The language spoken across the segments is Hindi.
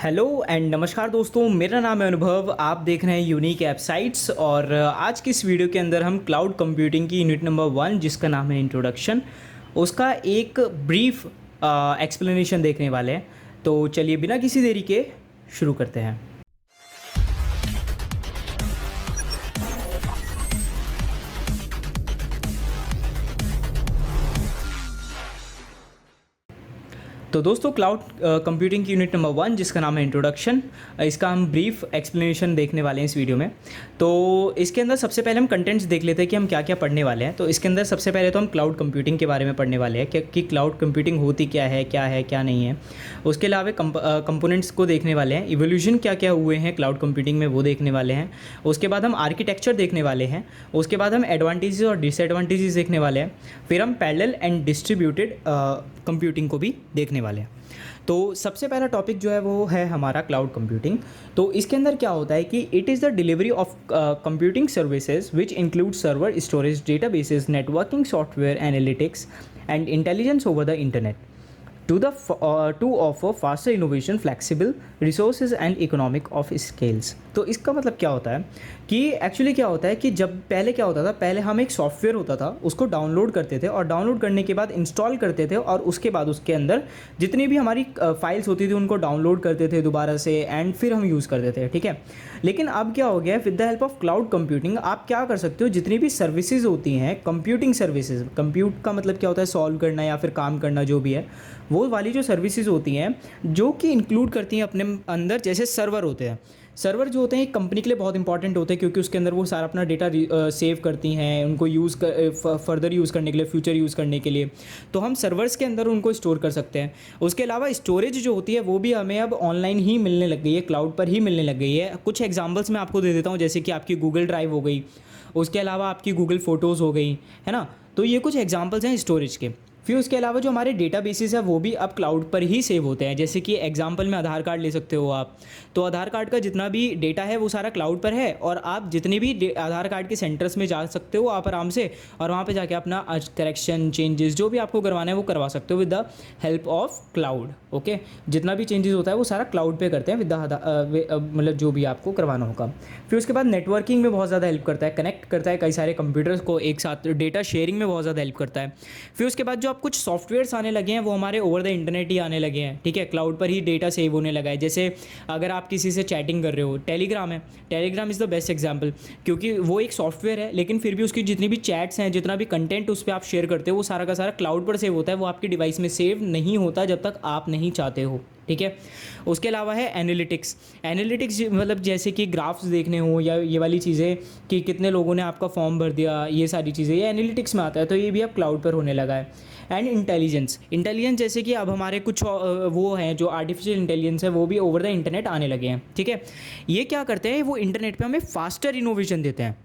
हेलो एंड नमस्कार दोस्तों, मेरा नाम है अनुभव। आप देख रहे हैं यूनिक ऐप साइट्स और आज की इस वीडियो के अंदर हम क्लाउड कंप्यूटिंग की यूनिट नंबर 1 जिसका नाम है इंट्रोडक्शन, उसका एक ब्रीफ एक्सप्लेनेशन देखने वाले हैं। तो चलिए बिना किसी देरी के शुरू करते हैं। तो दोस्तों क्लाउड कंप्यूटिंग की यूनिट नंबर 1 जिसका नाम है इंट्रोडक्शन, इसका हम ब्रीफ एक्सप्लेनेशन देखने वाले हैं इस वीडियो में। तो इसके अंदर सबसे पहले हम कंटेंट्स देख लेते हैं कि हम क्या क्या पढ़ने वाले हैं। तो इसके अंदर सबसे पहले तो हम क्लाउड कंप्यूटिंग के बारे में पढ़ने वाले हैं कि क्लाउड कंप्यूटिंग होती क्या है क्या नहीं है। उसके अलावा कंपोनेंट्स को देखने वाले हैं, इवोल्यूशन क्या क्या हुए हैं क्लाउड कंप्यूटिंग में वो देखने वाले हैं। उसके बाद हम आर्किटेक्चर देखने वाले हैं। उसके बाद हम एडवांटेजेस और डिसएडवांटेजेस देखने वाले हैं। फिर हम पैरेलल एंड डिस्ट्रीब्यूटेड कंप्यूटिंग को भी देखने वाले हैं। तो सबसे पहला टॉपिक जो है वो है हमारा क्लाउड कंप्यूटिंग। तो इसके अंदर क्या होता है कि it is the delivery of computing services which include server, storage, databases, networking, software, analytics and intelligence over the internet to offer faster innovation, flexible resources and economic of scales। तो इसका मतलब क्या होता है कि एक्चुअली क्या होता है कि जब पहले क्या होता था, पहले हम एक सॉफ्टवेयर होता था उसको डाउनलोड करते थे और डाउनलोड करने के बाद इंस्टॉल करते थे और उसके बाद उसके अंदर जितनी भी हमारी फाइल्स होती थी उनको डाउनलोड करते थे दोबारा से एंड फिर हम यूज़ करते थे, ठीक है। लेकिन अब क्या हो गया है, with the help of cloud computing आप क्या कर सकते हो, जितनी भी सर्विसेज होती हैं कंप्यूटिंग सर्विसेज, कंप्यूट का मतलब क्या होता है, सॉल्व करना या फिर काम करना जो भी है, वो वाली जो सर्विसेज होती हैं जो कि इंक्लूड करती हैं अपने अंदर, जैसे सर्वर होते हैं। सर्वर जो होते हैं एक कंपनी के लिए बहुत इंपॉर्टेंट होते हैं क्योंकि उसके अंदर वो सारा अपना डेटा सेव करती हैं, उनको यूज़ फर्दर यूज़ करने के लिए, फ्यूचर यूज़ करने के लिए। तो हम सर्वर्स के अंदर उनको स्टोर कर सकते हैं। उसके अलावा स्टोरेज जो होती है वो भी हमें अब ऑनलाइन ही मिलने लग गई है, क्लाउड पर ही मिलने लग गई है। कुछ एग्जांपल्स मैं आपको दे देता हूँ, जैसे कि आपकी गूगल ड्राइव हो गई, उसके अलावा आपकी गूगल फ़ोटोज़ हो गई, है ना। तो ये कुछ एग्जांपल्स हैं स्टोरेज के। फिर उसके अलावा जो हमारे डेटाबेसेस है वो भी अब क्लाउड पर ही सेव होते हैं। जैसे कि एग्जांपल में आधार कार्ड ले सकते हो आप, तो आधार कार्ड का जितना भी डेटा है वो सारा क्लाउड पर है और आप जितने भी आधार कार्ड के सेंटर्स में जा सकते हो आप आराम से, और वहाँ पे जाके अपना करेक्शन, चेंजेस जो भी आपको करवाना है वो करवा सकते हो with the help of cloud. Okay, जितना भी चेंजेस होता है वो सारा क्लाउड पे करते हैं विद द मतलब जो भी आपको करवाना होगा। फिर उसके बाद नेटवर्किंग में बहुत ज़्यादा हेल्प करता है, कनेक्ट करता है कई सारे कंप्यूटर्स को एक साथ, डेटा शेयरिंग में बहुत ज़्यादा हेल्प करता है। फिर उसके बाद जो आप कुछ सॉफ्टवेयर्स आने लगे हैं वो हमारे ओवर द इंटरनेट ही आने लगे हैं, ठीक है, क्लाउड पर ही डेटा सेव होने लगा है। जैसे अगर आप किसी से चैटिंग कर रहे हो, टेलीग्राम है, Telegram is the best example क्योंकि वो एक सॉफ्टवेयर है लेकिन फिर भी उसकी जितनी भी चैट्स हैं, जितना भी कंटेंट उस पर आप शेयर करते हो वो सारा का सारा क्लाउड पर सेव होता है, वो आपकी डिवाइस में सेव नहीं होता जब तक आप नहीं चाहते हो, ठीक है। उसके अलावा है एनालिटिक्स। एनालिटिक्स मतलब जैसे कि ग्राफ्स देखने हो या ये वाली चीज़ें कि कितने लोगों ने आपका फॉर्म भर दिया, ये सारी चीज़ें ये एनालिटिक्स में आता है, तो ये भी अब क्लाउड पर होने लगा है। एंड इंटेलिजेंस, इंटेलिजेंस जैसे कि अब हमारे कुछ वो हैं जो आर्टिफिशियल इंटेलिजेंस है वो भी ओवर द इंटरनेट आने लगे हैं, ठीक है। ये क्या करते हैं, वो इंटरनेट पे हमें फास्टर इनोवेशन देते हैं।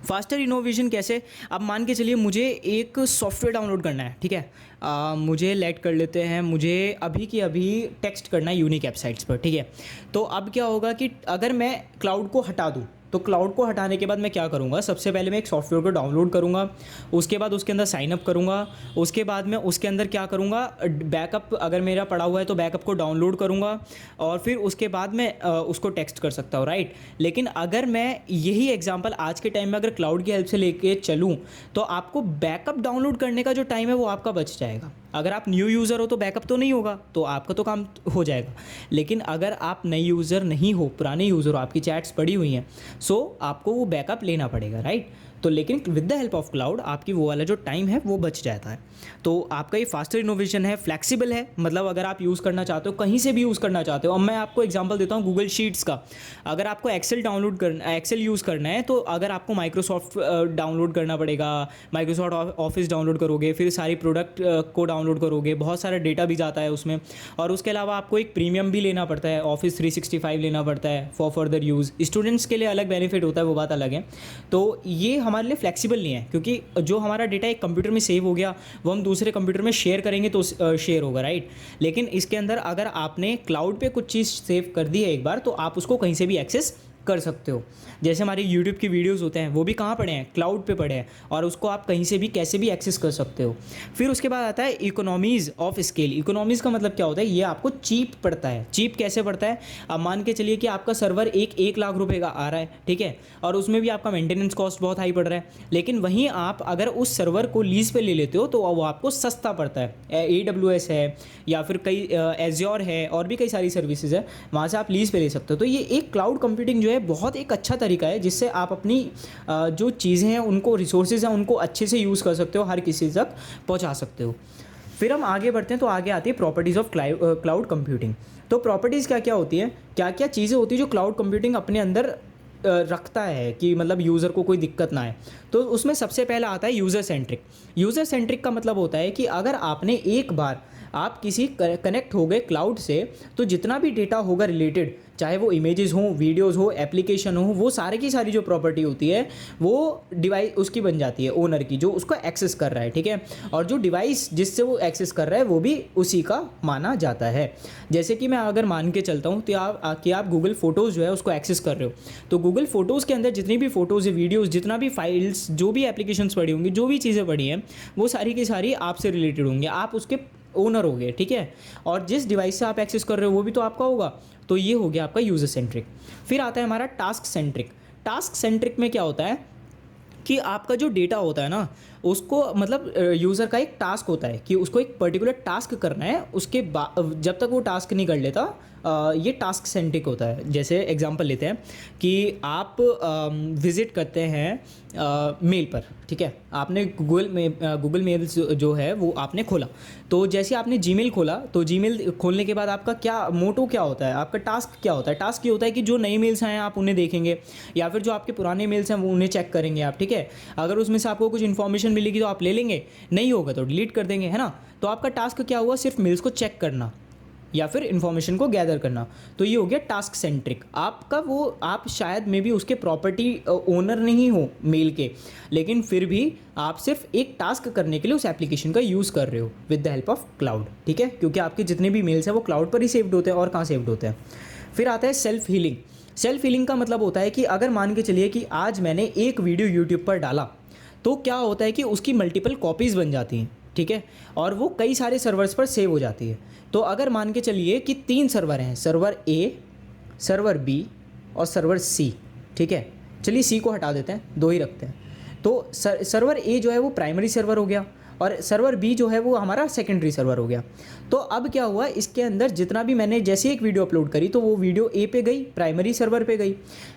फास्टर इनोवेशन कैसे, अब मान के चलिए मुझे एक सॉफ्टवेयर डाउनलोड करना है, ठीक है। मुझे लेट कर लेते हैं, मुझे अभी की अभी टेक्स्ट करना है यूनिक ऐप साइट्स पर, ठीक है। तो अब क्या होगा कि अगर मैं क्लाउड को हटा दूँ, तो क्लाउड को हटाने के बाद मैं क्या करूँगा, सबसे पहले मैं एक सॉफ्टवेयर को डाउनलोड करूँगा, उसके बाद उसके अंदर साइन अप करूँगा, उसके बाद मैं उसके अंदर क्या करूँगा, बैकअप अगर मेरा पड़ा हुआ है तो बैकअप को डाउनलोड करूँगा और फिर उसके बाद मैं उसको टेक्स्ट कर सकता हूँ, राइट। लेकिन अगर मैं यही एग्जांपल आज के टाइम में अगर क्लाउड की हेल्प से लेके चलूँ तो आपको बैकअप डाउनलोड करने का जो टाइम है वो आपका बच जाएगा। अगर आप न्यू यूज़र हो तो बैकअप तो नहीं होगा, तो आपका तो काम हो जाएगा। लेकिन अगर आप नए यूज़र नहीं हो, पुराने यूज़र हो, आपकी चैट्स पड़ी हुई हैं, सो आपको वो बैकअप लेना पड़ेगा, राइट। तो लेकिन with the help of cloud आपकी वो वाला जो टाइम है वो बच जाता है। तो आपका ये फास्टर इनोवेशन है, फ्लेक्सिबल है, मतलब अगर आप यूज़ करना चाहते हो, कहीं से भी यूज़ करना चाहते हो। अब मैं आपको एग्जांपल देता हूँ गूगल शीट्स का। अगर आपको एक्सेल डाउनलोड करना, एक्सेल यूज़ करना है, तो अगर आपको माइक्रोसॉफ्ट डाउनलोड करना पड़ेगा, माइक्रोसॉफ्ट ऑफिस डाउनलोड करोगे, फिर सारी प्रोडक्ट को डाउनलोड करोगे, बहुत सारा डेटा भी जाता है उसमें, और उसके अलावा आपको एक प्रीमियम भी लेना पड़ता है, ऑफिस 365 लेना पड़ता है फॉर फर्दर यूज़। स्टूडेंट्स के लिए अलग बेनिफिट होता है, वो बात अलग है। तो ये हमारे लिए फ्लेक्सिबल नहीं है क्योंकि जो हमारा डेटा एक कंप्यूटर में सेव हो गया वो हम दूसरे कंप्यूटर में शेयर करेंगे तो शेयर होगा, राइट। लेकिन इसके अंदर अगर आपने क्लाउड पे कुछ चीज़ सेव कर दी है एक बार, तो आप उसको कहीं से भी एक्सेस कर सकते हो। जैसे हमारे यूट्यूब की वीडियोस होते हैं वो भी कहाँ पड़े हैं, क्लाउड पे पड़े हैं, और उसको आप कहीं से भी कैसे भी एक्सेस कर सकते हो। फिर उसके बाद आता है इकोनॉमीज़ ऑफ स्केल। इकोनॉमीज़ का मतलब क्या होता है, ये आपको चीप पड़ता है। चीप कैसे पड़ता है, अब मान के चलिए कि आपका सर्वर एक लाख रुपए का आ रहा है, ठीक है, और उसमें भी आपका मेंटेनेंस कॉस्ट बहुत हाई पड़ रहा है, लेकिन वहीं आप अगर उस सर्वर को लीज पे ले लेते हो तो वो आपको सस्ता पड़ता है। AWS है या फिर कई एज्योर है और भी कई सारी सर्विसेज है, वहाँ से आप लीज पे ले सकते हो। तो ये एक क्लाउड कंप्यूटिंग जो है बहुत एक अच्छा तरीका है जिससे आप अपनी जो चीज़ें हैं उनको, रिसोर्सेज हैं उनको अच्छे से यूज़ कर सकते हो, हर किसी तक पहुँचा सकते हो। फिर हम आगे बढ़ते हैं तो आगे आती है प्रॉपर्टीज़ ऑफ क्लाउड कंप्यूटिंग। तो प्रॉपर्टीज़ क्या क्या होती है, क्या क्या चीज़ें होती है जो क्लाउड कंप्यूटिंग अपने अंदर रखता है कि मतलब यूज़र को कोई दिक्कत ना आए। तो उसमें सबसे पहला आता है यूज़र सेंट्रिक। यूज़र सेंट्रिक का मतलब होता है कि अगर आपने एक बार आप किसी कनेक्ट हो गए क्लाउड से, तो जितना भी डेटा होगा रिलेटेड, चाहे वो इमेजेस हो, वीडियोस हो, एप्लीकेशन हो, वो सारे की सारी जो प्रॉपर्टी होती है वो डिवाइस उसकी बन जाती है, ओनर की, जो उसको एक्सेस कर रहा है, ठीक है, और जो डिवाइस जिससे वो एक्सेस कर रहा है वो भी उसी का माना जाता है। जैसे कि मैं अगर मान के चलता हूँ तो कि आप गूगल फोटोज़ जो है उसको एक्सेस कर रहे हो, तो गूगल फोटोज़ के अंदर जितनी भी फ़ोटोज़, वीडियोज़, जितना भी फाइल्स, जो भी एप्लीकेशंस पड़ी होंगी, जो भी चीज़ें पड़ी हैं, वो सारी की सारी आपसे रिलेटेड होंगे, आप उसके ओनर हो गए, ठीक है, और जिस डिवाइस से आप एक्सेस कर रहे हो वो भी तो आपका होगा। तो ये हो गया आपका यूज़र सेंट्रिक। फिर आता है हमारा टास्क सेंट्रिक। टास्क सेंट्रिक में क्या होता है कि आपका जो डेटा होता है ना, उसको मतलब यूज़र का एक टास्क होता है कि उसको एक पर्टिकुलर टास्क करना है, उसके बाद जब तक वो टास्क नहीं कर लेता, ये टास्क सेंट्रिक होता है। जैसे एग्जांपल लेते हैं कि आप विज़िट करते हैं मेल पर, ठीक है, आपने गूगल मेल जो है वो आपने खोला, तो जैसे आपने जीमेल खोला, तो जीमेल खोलने के बाद आपका क्या मोटो क्या होता है, आपका टास्क क्या होता है, टास्क ये होता है कि जो नए मेल्स आए हैं आप उन्हें देखेंगे, या फिर जो आपके पुराने मेल्स हैं वो उन्हें चेक करेंगे आप, ठीक है, अगर उसमें से आपको कुछ इन्फॉर्मेशन मिलेगी तो आप ले लेंगे, नहीं होगा तो डिलीट कर देंगे, है ना। तो आपका टास्क क्या हुआ, सिर्फ मेल्स को चेक करना या फिर इन्फॉर्मेशन को गैदर करना। तो ये हो गया टास्क सेंट्रिक। आपका वो, आप शायद मे बी उसके प्रॉपर्टी ओनर नहीं हो मेल के, लेकिन फिर भी आप सिर्फ एक टास्क करने के लिए उस एप्लीकेशन का यूज़ कर रहे हो with the help of cloud, ठीक है, क्योंकि आपके जितने भी मेल्स हैं वो क्लाउड पर ही सेव्ड होते हैं, और कहाँ सेव्ड होते हैं। फिर आता है सेल्फ हीलिंग। सेल्फ हीलिंग का मतलब होता है कि अगर मान के चलिए कि आज मैंने एक वीडियो यूट्यूब पर डाला, तो क्या होता है कि उसकी मल्टीपल कॉपीज़ बन जाती हैं, ठीक है, और वो कई सारे सर्वर्स पर सेव हो जाती है। तो अगर मान के चलिए कि 3 सर्वर हैं, सर्वर A, सर्वर B और सर्वर C, ठीक है, चलिए C को हटा देते हैं, 2 ही रखते हैं। तो सर्वर A जो है वो प्राइमरी सर्वर हो गया, और सर्वर B जो है वो हमारा सेकेंडरी सर्वर हो गया। तो अब क्या हुआ, इसके अंदर जितना भी मैंने जैसे एक वीडियो अपलोड करी तो वो वीडियो A पे गई, प्राइमरी सर्वर पे गई,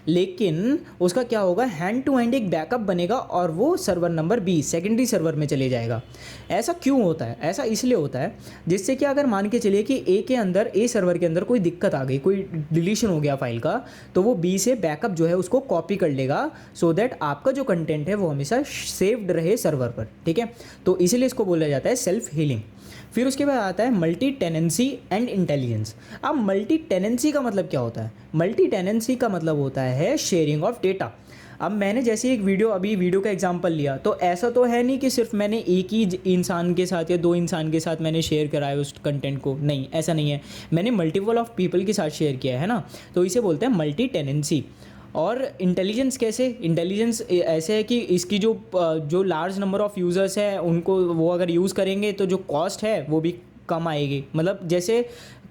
लेकिन उसका क्या होगा, हैंड टू हैंड एक बैकअप बनेगा और वो server number B secondary server में चले जाएगा। ऐसा क्यों होता है, ऐसा इसलिए होता है जिससे कि अगर मान के चलिए कि A सर्वर के अंदर कोई दिक्कत आ गई, कोई डिलीशन हो गया फाइल का, तो वो B से बैकअप जो है उसको कॉपी कर लेगा, सो दैट आपका जो कंटेंट है वो हमेशा सेव्ड रहे सर्वर पर, ठीक है। तो इसीलिए इसको बोला जाता है सेल्फ हीलिंग। फिर उसके बाद आता है मल्टी टेनेंसी एंड इंटेलिजेंस। अब मल्टी टेनेंसी का मतलब क्या होता है, मल्टी टेनेंसी का मतलब होता है शेयरिंग ऑफ डेटा। अब मैंने जैसे एक वीडियो का एग्जांपल लिया, तो ऐसा तो है नहीं कि सिर्फ मैंने एक ही इंसान के साथ या 2 इंसान के साथ मैंने शेयर करा है उस कंटेंट को, नहीं, ऐसा नहीं है, मैंने मल्टीपल ऑफ पीपल के साथ शेयर किया है ना, तो इसे बोलते हैं मल्टी टेनेंसी। और इंटेलिजेंस कैसे, इंटेलिजेंस ऐसे है कि इसकी जो लार्ज नंबर ऑफ यूज़र्स है उनको वो अगर यूज़ करेंगे तो जो कॉस्ट है वो भी कम आएगी। मतलब जैसे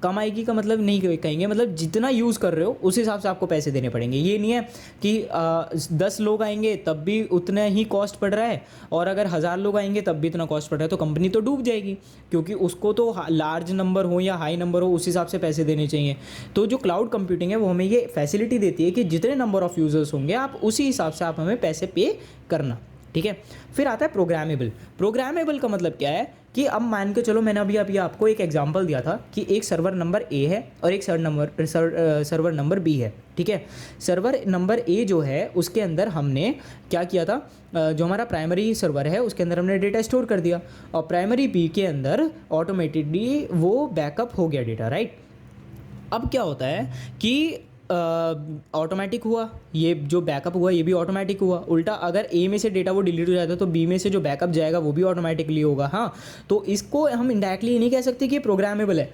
कम आएगी का मतलब नहीं कहेंगे, मतलब जितना यूज़ कर रहे हो उस हिसाब से आपको पैसे देने पड़ेंगे। ये नहीं है कि 10 लोग आएंगे तब भी उतना ही कॉस्ट पड़ रहा है, और अगर 1000 लोग आएंगे तब भी इतना कॉस्ट पड़ रहा है, तो कंपनी तो डूब जाएगी, क्योंकि उसको तो लार्ज नंबर हो या हाई नंबर हो उस हिसाब से पैसे देने चाहिए। तो जो क्लाउड कंप्यूटिंग है वो हमें ये फैसिलिटी देती है कि जितने नंबर ऑफ़ यूज़र्स होंगे आप उसी हिसाब से आप हमें पैसे पे करना, ठीक है। फिर आता है प्रोग्रामेबल। प्रोग्रामेबल का मतलब क्या है कि अब मान के चलो, मैंने अभी आपको एक एग्जांपल दिया था कि एक सर्वर नंबर A है और एक सर्वर नंबर B है, ठीक है। सर्वर नंबर A जो है उसके अंदर हमने क्या किया था, जो हमारा प्राइमरी सर्वर है उसके अंदर हमने डेटा स्टोर कर दिया, और प्राइमरी B के अंदर ऑटोमेटिकली वो बैकअप हो गया डेटा, राइट। अब क्या होता है कि ऑटोमेटिक हुआ, ये जो बैकअप हुआ ये भी ऑटोमेटिक हुआ। उल्टा अगर A में से डेटा वो डिलीट हो जाता है तो B में से जो बैकअप जाएगा वो भी ऑटोमेटिकली होगा। हाँ, तो इसको हम इंडायरेक्टली ये नहीं कह सकते कि ये प्रोग्रामेबल है,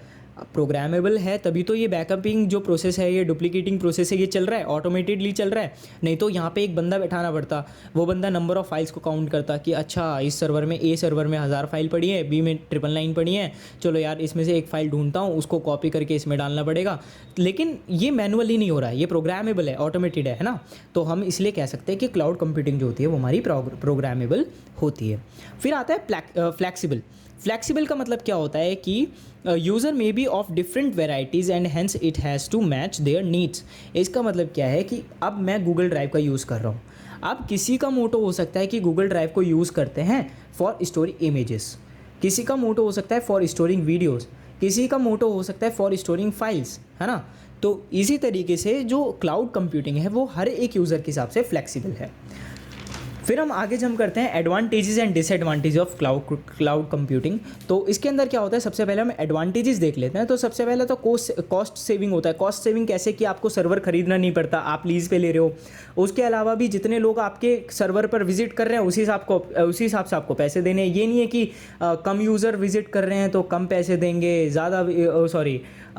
प्रोग्रामेबल है तभी तो ये बैकअपिंग जो प्रोसेस है, ये डुप्लीकेटिंग प्रोसेस है, ये चल रहा है, ऑटोमेटेडली चल रहा है। नहीं तो यहाँ पे एक बंदा बैठाना पड़ता, वो बंदा नंबर ऑफ़ फाइल्स को काउंट करता कि अच्छा इस सर्वर में, ए सर्वर में 1000 फाइल पड़ी है, बी में 999 पड़ी है, चलो यार इसमें से एक फ़ाइल ढूंढता हूँ, उसको कॉपी करके इसमें डालना पड़ेगा। लेकिन ये मैनुअली नहीं हो रहा है, ये प्रोग्रामेबल है, ऑटोमेटेड है ना। तो हम इसलिए कह सकते हैं कि क्लाउड कंप्यूटिंग जो होती है वो हमारी प्रोग्रामेबल होती है। फिर आता है फ्लैक्सिबल। फ्लैक्सिबल का मतलब क्या होता है कि user may be of different varieties and hence it has to match their needs. इसका मतलब क्या है कि अब मैं गूगल ड्राइव का यूज़ कर रहा हूँ, अब किसी का मोटो हो सकता है कि गूगल ड्राइव को यूज़ करते हैं फॉर स्टोरिंग इमेजेस, किसी का मोटो हो सकता है फॉर स्टोरिंग वीडियोज़, किसी का मोटो हो सकता है फॉर स्टोरिंग फाइल्स, है ना। तो इसी तरीके से जो क्लाउड कंप्यूटिंग है वो हर एक यूज़र के हिसाब से फ्लैक्सिबल है। फिर हम आगे जंप करते हैं advantages and disadvantage of cloud computing. तो इसके अंदर क्या होता है, सबसे पहले हम एडवांटेजेस देख लेते हैं। तो सबसे पहले तो कॉस्ट सेविंग होता है। कॉस्ट सेविंग कैसे कि आपको सर्वर खरीदना नहीं पड़ता, आप लीज़ पे ले रहे हो। उसके अलावा भी जितने लोग आपके सर्वर पर विजिट कर रहे हैं उसी हिसाब से आपको पैसे देने हैं। ये नहीं है कि कम यूज़र विजिट कर रहे हैं तो कम पैसे देंगे,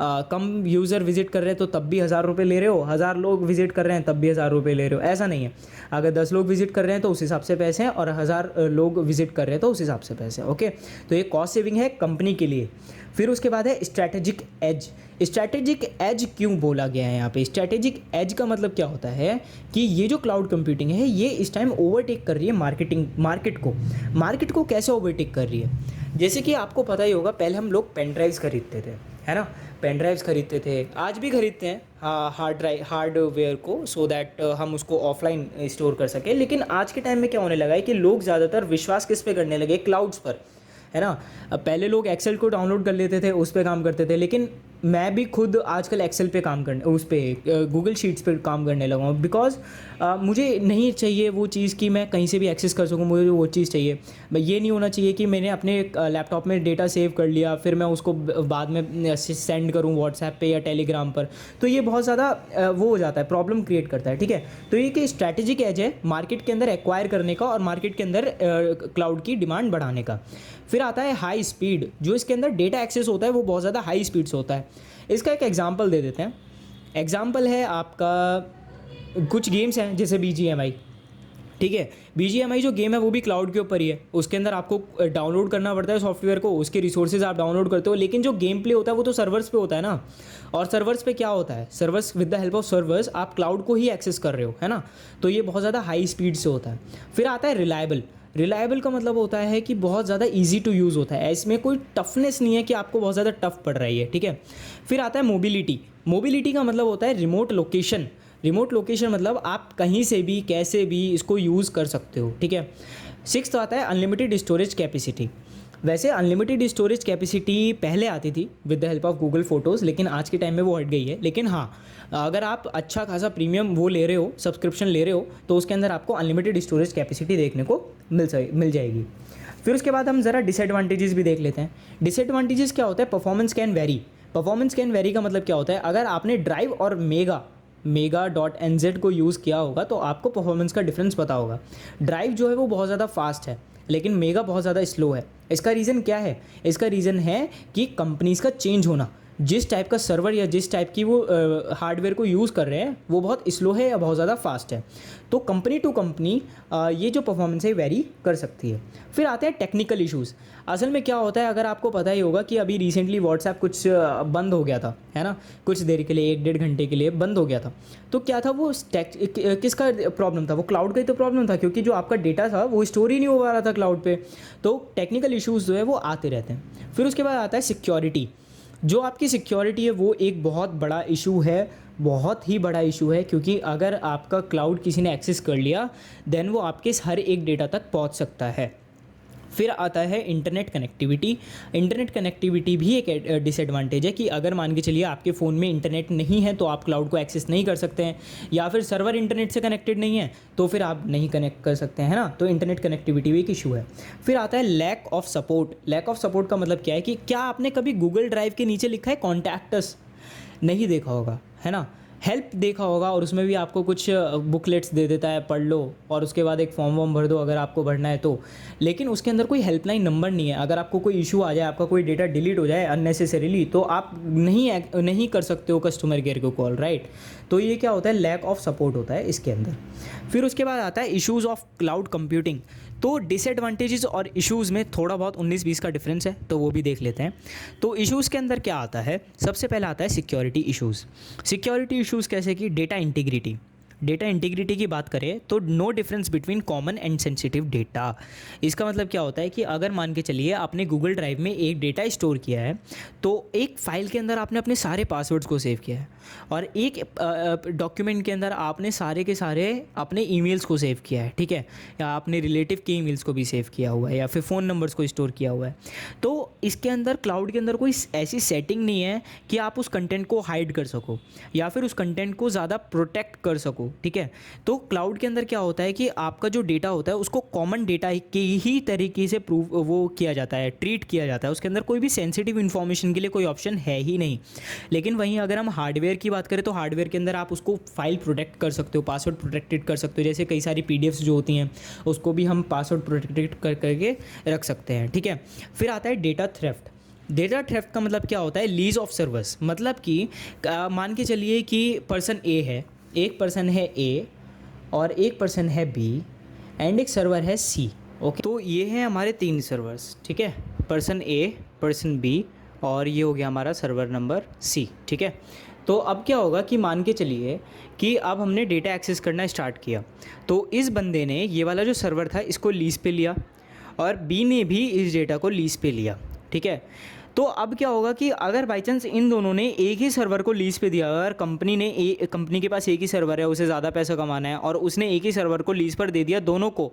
कम यूज़र विजिट कर रहे हैं तो तब भी 1000 रुपये ले रहे हो, 1000 लोग विजिट कर रहे हैं तब भी 1000 रुपये ले रहे हो, ऐसा नहीं है। अगर 10 लोग विजिट कर रहे हैं तो उस हिसाब से पैसे हैं, और 1000 लोग विजिट कर रहे हैं तो उस हिसाब से पैसे हैं। ओके, तो ये कॉस्ट सेविंग है कंपनी के लिए। फिर उसके बाद है स्ट्रैटेजिक एज। स्ट्रैटेजिक एज क्यों बोला गया है यहाँ पे? स्ट्रैटेजिक एज का मतलब क्या होता है कि ये जो क्लाउड कंप्यूटिंग है ये इस टाइम ओवरटेक कर रही है मार्केट को कैसे ओवरटेक कर रही है? जैसे कि आपको पता ही होगा, पहले हम लोग पेन ड्राइव्स खरीदते थे, है ना, पेन ड्राइव्स खरीदते थे, आज भी खरीदते हैं हार्डवेयर को, सो दैट हम उसको ऑफलाइन स्टोर कर सकें। लेकिन आज के टाइम में क्या होने लगा है कि लोग ज़्यादातर विश्वास किस पे करने लगे? क्लाउड्स पर, है ना। पहले लोग एक्सेल को डाउनलोड कर लेते थे, उस पर काम करते थे, लेकिन मैं भी खुद आजकल एक्सेल पे काम करने, उस पर गूगल शीट्स पे काम करने लगा हूँ। बिकॉज मुझे नहीं चाहिए वो चीज़ कि मैं कहीं से भी एक्सेस कर सकूँ, मुझे वो चीज़ चाहिए। ये नहीं होना चाहिए कि मैंने अपने लैपटॉप में डेटा सेव कर लिया फिर मैं उसको बाद में सेंड करूँ व्हाट्सएप पे या टेलीग्राम पर। तो ये बहुत ज़्यादा वो हो जाता है, प्रॉब्लम क्रिएट करता है, ठीक है। तो ये कि स्ट्रैटेजिक एज है मार्केट के अंदर एक्वायर करने का और मार्केट के अंदर क्लाउड की डिमांड बढ़ाने का। फिर आता है हाई स्पीड। जो इसके अंदर डेटा एक्सेस होता है वो बहुत ज़्यादा हाई स्पीड से होता है। इसका एक एग्जांपल दे देते हैं। एग्जांपल है आपका, कुछ गेम्स हैं जैसे BGMI, ठीक है। BGMI जो गेम है वो भी क्लाउड के ऊपर ही है। उसके अंदर आपको डाउनलोड करना पड़ता है सॉफ्टवेयर को, उसके रिसोर्सेज आप डाउनलोड करते हो, लेकिन जो गेम प्ले होता है वो तो सर्वर्स पे होता है ना। और सर्वर्स पे क्या होता है, servers with the help of servers आप क्लाउड को ही एक्सेस कर रहे हो, है ना। तो ये बहुत ज़्यादा हाई स्पीड से होता है। फिर आता है रिलायबल का मतलब होता है कि बहुत ज़्यादा इजी टू यूज़ होता है, इसमें कोई टफनेस नहीं है कि आपको बहुत ज़्यादा टफ पड़ रही है, ठीक है। फिर आता है मोबिलिटी का मतलब होता है रिमोट लोकेशन मतलब आप कहीं से भी कैसे भी इसको यूज़ कर सकते हो, ठीक है। 6th आता है अनलिमिटेड स्टोरेज कैपेसिटी। वैसे अनलिमिटेड स्टोरेज कैपेसिटी पहले आती थी with the help of Google photos, लेकिन आज के टाइम में वो हट गई है। लेकिन हाँ, अगर आप अच्छा खासा प्रीमियम वो ले रहे हो, सब्सक्रिप्शन ले रहे हो, तो उसके अंदर आपको अनलिमिटेड स्टोरेज कैपेसिटी देखने को मिल जाएगी। फिर उसके बाद हम ज़रा डिसएडवांटेजेस भी देख लेते हैं। डिसएडवांटेजेस क्या होता है? परफॉर्मेंस कैन वेरी का मतलब क्या होता है? अगर आपने ड्राइव और मेगा.nz को यूज़ किया होगा तो आपको परफॉर्मेंस का डिफरेंस पता होगा। ड्राइव जो है वो बहुत ज़्यादा फास्ट है, लेकिन मेगा बहुत ज़्यादा स्लो है। इसका रीज़न क्या है? इसका रीज़न है कि कंपनीज़ का चेंज होना। जिस टाइप का सर्वर या जिस टाइप की वो हार्डवेयर को यूज़ कर रहे हैं वो बहुत स्लो है या बहुत ज़्यादा फास्ट है। तो कंपनी टू कंपनी ये जो परफॉर्मेंस है वेरी कर सकती है। फिर आते हैं टेक्निकल इश्यूज़। असल में क्या होता है, अगर आपको पता ही होगा कि अभी रिसेंटली व्हाट्सएप कुछ बंद हो गया था, है ना, कुछ देर के लिए 1-1.5 घंटे के लिए बंद हो गया था। तो क्या था वो, किसका प्रॉब्लम था? वो क्लाउड का ही तो प्रॉब्लम था, क्योंकि जो आपका डेटा था वो स्टोर ही नहीं हो पा रहा था क्लाउड पे। तो टेक्निकल इश्यूज़ जो है वो आते रहते हैं। फिर उसके बाद आता है सिक्योरिटी। जो आपकी सिक्योरिटी है वो एक बहुत बड़ा इशू है, बहुत ही बड़ा इशू है, क्योंकि अगर आपका क्लाउड किसी ने एक्सेस कर लिया देन वो आपके हर एक डेटा तक पहुंच सकता है। फिर आता है इंटरनेट कनेक्टिविटी भी एक डिसएडवांटेज है कि अगर मान के चलिए आपके फ़ोन में इंटरनेट नहीं है तो आप क्लाउड को एक्सेस नहीं कर सकते हैं, या फिर सर्वर इंटरनेट से कनेक्टेड नहीं है तो फिर आप नहीं कनेक्ट कर सकते हैं, है ना। तो इंटरनेट कनेक्टिविटी भी एक इशू है। फिर आता है लैक ऑफ सपोर्ट का मतलब क्या है कि क्या आपने कभी गूगल ड्राइव के नीचे लिखा है कॉन्टैक्ट अस? नहीं देखा होगा, है ना। हेल्प देखा होगा और उसमें भी आपको कुछ बुकलेट्स दे देता है, पढ़ लो और उसके बाद एक फॉर्म वॉर्म भर दो अगर आपको भरना है तो। लेकिन उसके अंदर कोई हेल्पलाइन नंबर नहीं है। अगर आपको कोई इशू आ जाए, आपका कोई डेटा डिलीट हो जाए अननेसेसरीली, तो आप नहीं कर सकते हो कस्टमर केयर को कॉल, राइट। तो ये क्या होता है, लैक ऑफ सपोर्ट होता है इसके अंदर। फिर उसके बाद आता है इश्यूज़ ऑफ क्लाउड कंप्यूटिंग। तो डिसएडवांटेजेस और इश्यूज़ में थोड़ा बहुत 19-20 का डिफरेंस है, तो वो भी देख लेते हैं। तो इश्यूज़ के अंदर क्या आता है, सबसे पहला आता है सिक्योरिटी इश्यूज़। सिक्योरिटी इश्यूज़ कैसे कि डेटा इंटीग्रिटी। डेटा इंटीग्रिटी की बात करें तो no difference between common and sensitive data. इसका मतलब क्या होता है कि अगर मान के चलिए आपने गूगल ड्राइव में एक डेटा स्टोर किया है, तो एक फ़ाइल के अंदर आपने अपने सारे पासवर्ड्स को सेव किया है और एक डॉक्यूमेंट के अंदर आपने सारे के सारे अपने ईमेल्स को सेव किया है, ठीक है, या आपने रिलेटिव के ईमेल्स को भी सेव किया हुआ है या फिर फ़ोन नंबर्स को स्टोर किया हुआ है। तो इसके अंदर क्लाउड के अंदर कोई ऐसी सेटिंग नहीं है कि आप उस कंटेंट को हाइड कर सको या फिर उस कंटेंट को ज़्यादा प्रोटेक्ट कर सको, ठीक है। तो क्लाउड के अंदर क्या होता है कि आपका जो डेटा होता है उसको कॉमन डेटा के ही तरीके से वो किया जाता है, ट्रीट किया जाता है। उसके अंदर कोई भी सेंसिटिव इन्फॉर्मेशन के लिए कोई ऑप्शन है ही नहीं। लेकिन वहीं अगर हम हार्डवेयर की बात करें तो हार्डवेयर के अंदर आप उसको फाइल प्रोटेक्ट कर सकते हो, पासवर्ड प्रोटेक्टेड कर सकते हो। जैसे कई सारी पीडीएफ्स जो होती हैं उसको भी हम पासवर्ड प्रोटेक्टेड करके रख सकते हैं, ठीक है। फिर आता है डेटा थ्रेफ्ट। डेटा थ्रेफ्ट का मतलब क्या होता है, लीज ऑफ सर्वर्स। मतलब कि मान के चलिए कि पर्सन ए है, एक पर्सन है ए और एक पर्सन है बी एंड एक सर्वर है सी, ओके। तो ये हैं हमारे 3 सर्वर्स, ठीक है, पर्सन ए, पर्सन बी और ये हो गया हमारा सर्वर नंबर सी, ठीक है। तो अब क्या होगा कि मान के चलिए कि अब हमने डेटा एक्सेस करना स्टार्ट किया, तो इस बंदे ने ये वाला जो सर्वर था इसको लीज़ पे लिया और बी ने भी इस डेटा को लीज़ पे लिया, ठीक है। तो अब क्या होगा कि अगर बाई चांस इन दोनों ने एक ही सर्वर को लीज़ पे दिया, अगर कंपनी के पास एक ही सर्वर है, उसे ज़्यादा पैसा कमाना है और उसने एक ही सर्वर को लीज़ पर दे दिया दोनों को,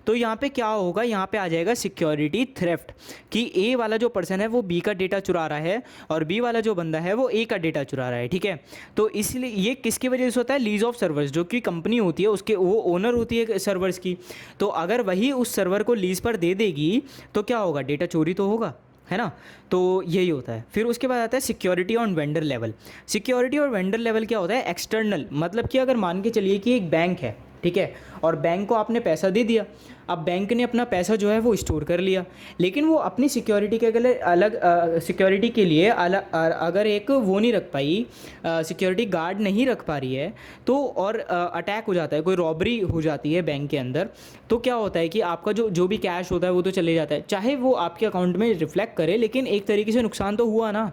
तो यहाँ पे क्या होगा, यहाँ पे आ जाएगा सिक्योरिटी थ्रेफ्ट कि ए वाला जो पर्सन है वो बी का डेटा चुरा रहा है और बी वाला जो बंदा है वो ए का डेटा चुरा रहा है, ठीक है। तो इसलिए ये किसकी वजह से होता है, लीज ऑफ सर्वर्स, जो कि कंपनी होती है उसके वो ओनर होती है सर्वर्स की। तो अगर वही उस सर्वर को लीज़ पर दे देगी तो क्या होगा, डेटा चोरी तो होगा, है ना। तो यही होता है। फिर उसके बाद आता है security on vendor level. Security और वेंडर लेवल क्या होता है, एक्सटर्नल। मतलब कि अगर मान के चलिए कि एक बैंक है, ठीक है, और बैंक को आपने पैसा दे दिया, अब बैंक ने अपना पैसा जो है वो स्टोर कर लिया, लेकिन वो अपनी सिक्योरिटी के अलग सिक्योरिटी के लिए अगर एक वो नहीं रख पाई, सिक्योरिटी गार्ड नहीं रख पा रही है, तो और अटैक हो जाता है, कोई रॉबरी हो जाती है बैंक के अंदर, तो क्या होता है कि आपका जो भी कैश होता है वो तो चले जाता है, चाहे वो आपके अकाउंट में रिफ्लेक्ट करे, लेकिन एक तरीके से नुकसान तो हुआ ना।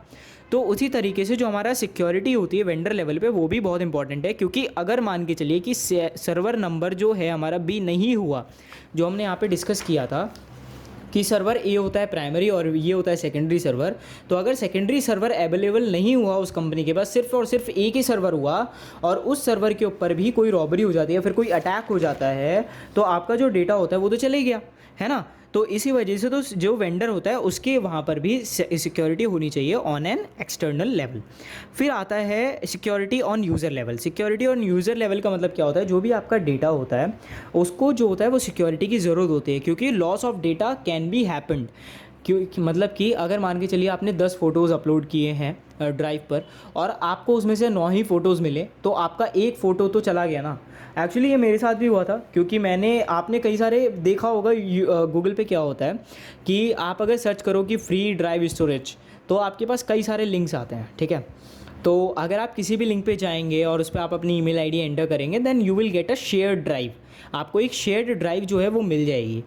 तो उसी तरीके से जो हमारा सिक्योरिटी होती है वेंडर लेवल पे, वो भी बहुत इंपॉर्टेंट है, क्योंकि अगर मान के चलिए कि सर्वर नंबर जो है हमारा बी नहीं हुआ, जो हमने यहाँ पे डिस्कस किया था कि सर्वर ए होता है प्राइमरी और ये होता है सेकेंडरी सर्वर, तो अगर सेकेंडरी सर्वर अवेलेबल नहीं हुआ उस कंपनी के पास, सिर्फ और सिर्फ एक ही सर्वर हुआ और उस सर्वर के ऊपर भी कोई रॉबरी हो जाती है, फिर कोई अटैक हो जाता है, तो आपका जो डेटा होता है वो तो चले गया, है ना। तो इसी वजह से तो जो वेंडर होता है उसके वहाँ पर भी सिक्योरिटी होनी चाहिए ऑन एन एक्सटर्नल लेवल। फिर आता है security on user level. Security on user level का मतलब क्या होता है, जो भी आपका डेटा होता है उसको जो होता है वो सिक्योरिटी की ज़रूरत होती है, क्योंकि loss of data can be happened. क्यों, मतलब कि अगर मान के चलिए आपने 10 फ़ोटोज़ अपलोड किए हैं ड्राइव पर और आपको उसमें से 9 ही फ़ोटोज़ मिले, तो आपका एक फ़ोटो तो चला गया ना। एक्चुअली ये मेरे साथ भी हुआ था, क्योंकि आपने कई सारे देखा होगा गूगल पे क्या होता है कि आप अगर सर्च करो कि फ्री ड्राइव स्टोरेज, तो आपके पास कई सारे लिंक्स आते हैं, ठीक है। तो अगर आप किसी भी लिंक पे जाएंगे और उस पर आप अपनी ईमेल आईडी एंटर करेंगे, then you will get a shared drive. आपको एक शेयर्ड ड्राइव जो है वो मिल जाएगी।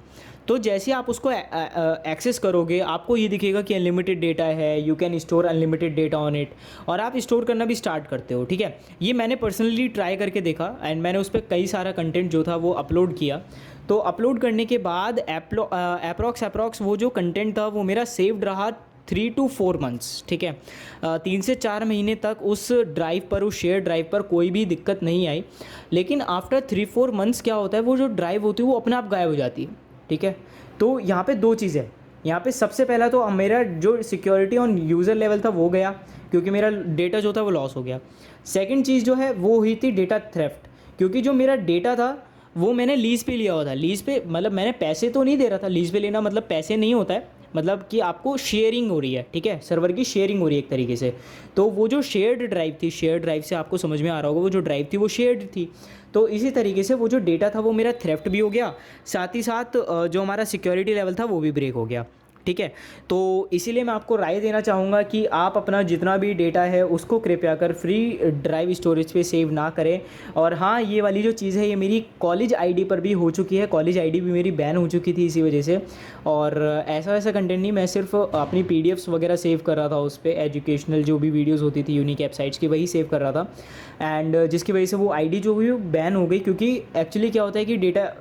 तो जैसे आप उसको एक्सेस करोगे, आपको ये दिखेगा कि अनलिमिटेड डेटा है, you can store unlimited data on it, और आप स्टोर करना भी स्टार्ट करते हो, ठीक है। ये मैंने पर्सनली ट्राई करके देखा एंड मैंने उस पर कई सारा कंटेंट जो था वो अपलोड किया। तो अपलोड करने के बाद अप्रॉक्स वो जो कंटेंट था वो मेरा सेव्ड रहा 3 to 4 months, ठीक है। 3 से 4 महीने तक उस ड्राइव पर, उस शेयर ड्राइव पर कोई भी दिक्कत नहीं आई। लेकिन आफ्टर 3-4 months क्या होता है, वो जो ड्राइव होती है वो अपने आप गायब हो जाती है, ठीक है। तो यहाँ पे 2 चीज़ें हैं। यहाँ पे सबसे पहला तो मेरा जो सिक्योरिटी ऑन यूज़र लेवल था वो गया, क्योंकि मेरा डेटा जो था वो लॉस हो गया। सेकंड चीज़ जो है वो हुई थी डेटा थ्रेफ्ट, क्योंकि जो मेरा डेटा था वो मैंने लीज़ पे लिया हुआ था। लीज़ पे मतलब मैंने पैसे तो नहीं दे रहा था, लीज़ पे लेना मतलब पैसे नहीं होता है, मतलब कि आपको शेयरिंग हो रही है, ठीक है, सर्वर की शेयरिंग हो रही है एक तरीके से। तो वो जो शेयर्ड ड्राइव थी, शेयर्ड ड्राइव से आपको समझ में आ रहा होगा, वो जो ड्राइव थी वो शेयर्ड थी। तो इसी तरीके से वो जो डेटा था वो मेरा थ्रेफ्ट भी हो गया, साथ ही साथ जो हमारा सिक्योरिटी लेवल था वो भी ब्रेक हो गया, ठीक है। तो इसीलिए मैं आपको राय देना चाहूँगा कि आप अपना जितना भी डेटा है उसको कृपया कर फ्री ड्राइव स्टोरेज पे सेव ना करें। और हाँ, ये वाली जो चीज़ है ये मेरी कॉलेज आईडी पर भी हो चुकी है, कॉलेज आईडी भी मेरी बैन हो चुकी थी इसी वजह से। और ऐसा ऐसा कंटेंट नहीं, मैं सिर्फ अपनी पीडीएफ्स वगैरह सेव कर रहा था उस पर, एजुकेशनल जो भी वीडियोज़ होती थी यूनिक वेबसाइट्स की वही सेव कर रहा था। एंड जिसकी वजह से वो आईडी जो हुई वो बैन हो गई, क्योंकि एक्चुअली क्या होता है कि डेटा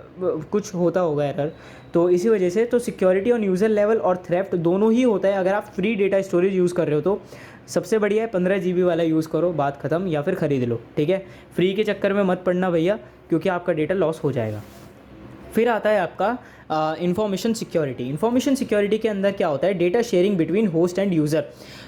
कुछ होता होगा एरर, तो इसी वजह से। तो सिक्योरिटी ऑन यूज़र लेवल और थ्रेफ्ट दोनों ही होता है अगर आप फ्री डेटा स्टोरेज यूज़ कर रहे हो। तो सबसे बढ़िया है 15 GB वाला यूज़ करो, बात ख़त्म, या फिर ख़रीद लो, ठीक है। फ्री के चक्कर में मत पड़ना भैया, क्योंकि आपका डेटा लॉस हो जाएगा। फिर आता है आपका इंफॉर्मेशन सिक्योरिटी। इंफॉर्मेशन सिक्योरिटी के अंदर क्या होता है, data sharing between host end user.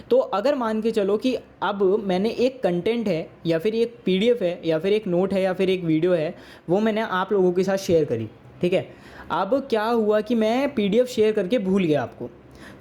तो अगर मान के चलो कि अब मैंने एक कंटेंट है या फिर एक पीडीएफ है या फिर एक नोट है या फिर एक वीडियो है, वो मैंने आप लोगों के साथ शेयर करी, ठीक है। अब क्या हुआ कि मैं पीडीएफ शेयर करके भूल गया आपको,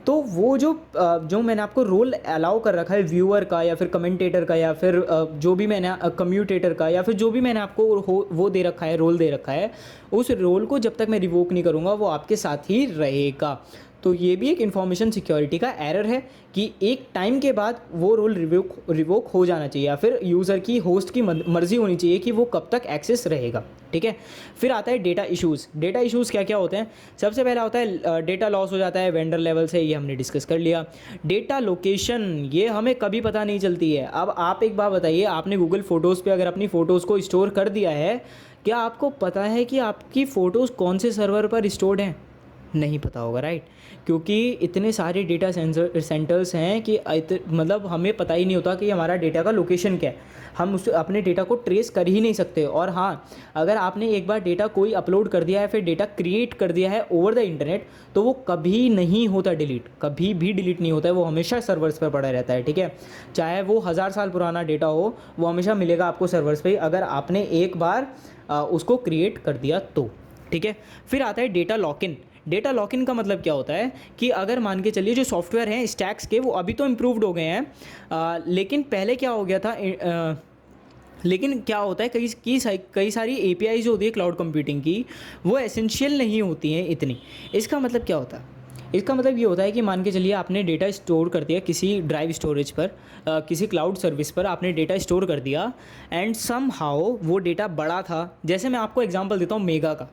तो वो जो मैंने आपको रोल अलाउ कर रखा है व्यूअर का या फिर कमेंटेटर का या फिर जो भी मैंने कम्यूटेटर का या फिर जो भी मैंने आपको वो दे रखा है, रोल दे रखा है, उस रोल को जब तक मैं रिवोक नहीं करूँगा वो आपके साथ ही रहेगा। तो ये भी एक इन्फॉर्मेशन सिक्योरिटी का एरर है कि एक टाइम के बाद वो रोल रिवोक हो जाना चाहिए, या फिर यूज़र की, होस्ट की मर्ज़ी होनी चाहिए कि वो कब तक एक्सेस रहेगा, ठीक है। फिर आता है डेटा इश्यूज़। डेटा इश्यूज़ क्या क्या होते हैं? सबसे पहला होता है डेटा लॉस हो जाता है वेंडर लेवल से, ये हमने डिस्कस कर लिया। डेटा लोकेशन, ये हमें कभी पता नहीं चलती है। अब आप एक बात बताइए, आपने गूगल फ़ोटोज़ पे अगर अपनी फ़ोटोज़ को स्टोर कर दिया है, क्या आपको पता है कि आपकी फ़ोटोज़ कौन से सर्वर पर स्टोर्ड हैं? नहीं पता होगा, राइट। क्योंकि इतने सारे डेटा सेंटर्स हैं कि मतलब हमें पता ही नहीं होता कि हमारा डेटा का लोकेशन क्या है, हम उस अपने डेटा को ट्रेस कर ही नहीं सकते। और हाँ, अगर आपने एक बार डेटा कोई अपलोड कर दिया है, फिर डेटा क्रिएट कर दिया है ओवर द इंटरनेट, तो वो कभी नहीं होता डिलीट, कभी भी डिलीट नहीं होता है, वो हमेशा सर्वर्स पर पड़ा रहता है, ठीक है। चाहे वो 1000 साल पुराना डेटा हो, वो हमेशा मिलेगा आपको सर्वर्स पर, अगर आपने एक बार उसको क्रिएट कर दिया तो, ठीक है। फिर आता है data lock in. Data lock in का मतलब क्या होता है कि अगर मान के चलिए जो सॉफ्टवेयर हैं स्टैक्स के, वो अभी तो इम्प्रूव्ड हो गए हैं, लेकिन पहले क्या हो गया था, लेकिन क्या होता है कई सारी API जो होती है क्लाउड कंप्यूटिंग की, वो एसेंशियल नहीं होती हैं इतनी। इसका मतलब क्या होता है? इसका मतलब ये होता है कि मान के चलिए आपने डेटा स्टोर कर दिया किसी ड्राइव स्टोरेज पर, किसी क्लाउड सर्विस पर आपने डेटा स्टोर कर दिया, एंड सम हाउ वो डेटा बड़ा था। जैसे मैं आपको एग्जांपल देता हूँ मेगा का,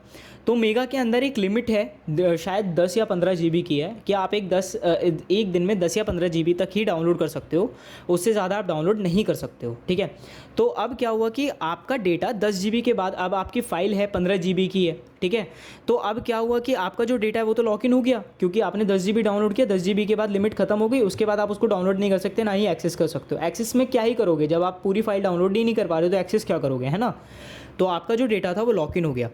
तो मेगा के अंदर एक लिमिट है, शायद 10 या 15 GB की है, कि आप एक दिन में 10 या 15 GB तक ही डाउनलोड कर सकते हो, उससे ज़्यादा आप डाउनलोड नहीं कर सकते हो, ठीक है। तो अब क्या हुआ कि आपका डेटा 10 GB के बाद, अब आपकी फ़ाइल है 15 GB की है, ठीक है। तो अब क्या हुआ कि आपका जो डेटा है वो तो लॉक इन हो गया, क्योंकि आपने 10 GB डाउनलोड किया, 10 GB के बाद लिमिट खत्म हो गई, उसके बाद आप उसको डाउनलोड नहीं कर सकते, ना ही एक्सेस कर सकते हो। एक्सेस में क्या ही करोगे, जब आप पूरी फाइल डाउनलोड ही नहीं कर पा रहे हो तो एक्सेस क्या करोगे, है ना। तो आपका जो डेटा था वो लॉक इन हो गया।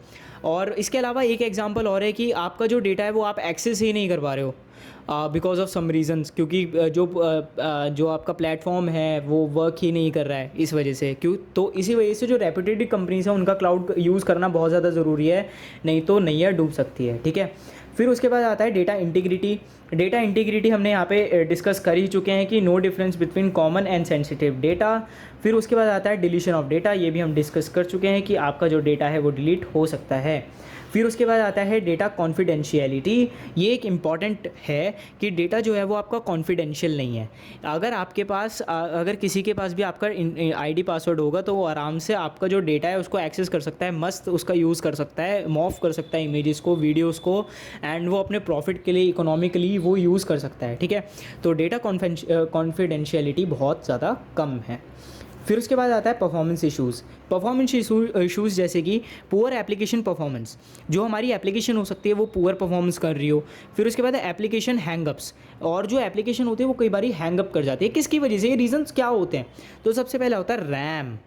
और इसके अलावा एक एग्जांपल और है कि आपका जो डेटा है वो आप एक्सेस ही नहीं कर पा रहे हो बिकॉज ऑफ सम रीजंस, क्योंकि जो आपका प्लेटफॉर्म है वो वर्क ही नहीं कर रहा है इस वजह से। तो इसी वजह से जो रेपुटेड कंपनीज हैं उनका क्लाउड यूज़ करना बहुत ज़्यादा ज़रूरी है, नहीं तो नैया डूब सकती है, ठीक है। फिर उसके बाद आता है डेटा इंटीग्रिटी। डेटा इंटीग्रिटी हमने यहाँ पे डिस्कस कर ही चुके हैं कि no difference between common and sensitive data. फिर उसके बाद आता है डिलीशन ऑफ डेटा, ये भी हम डिस्कस कर चुके हैं कि आपका जो डेटा है वो डिलीट हो सकता है। फिर उसके बाद आता है डेटा कॉन्फिडेंशियलिटी। ये एक इम्पॉर्टेंट है कि डेटा जो है वो आपका कॉन्फिडेंशियल नहीं है। अगर आपके पास अगर किसी के पास भी आपका आईडी पासवर्ड होगा तो वो आराम से आपका जो डेटा है उसको एक्सेस कर सकता है, मस्त उसका यूज़ कर सकता है, मॉर्फ कर सकता है इमेजेस को, वीडियोस को, एंड वो अपने प्रॉफिट के लिए इकोनॉमिकली वो यूज़ कर सकता है, ठीक है। तो डेटा कॉन्फिडेंशियलिटी बहुत ज़्यादा कम है। फिर उसके बाद आता है परफॉर्मेंस इश्यूज़। परफॉर्मेंस इश्यूज़ जैसे कि पुअर एप्लीकेशन परफॉर्मेंस, जो हमारी एप्लीकेशन हो सकती है वो पुअर परफॉर्मेंस कर रही हो। फिर उसके बाद एप्लीकेशन हैंगअप्स, और जो एप्लीकेशन होती है वो कई बार हैंगअप कर जाती है। किसकी वजह से, ये रीजंस क्या होते हैं? तो सबसे पहला होता है रैम,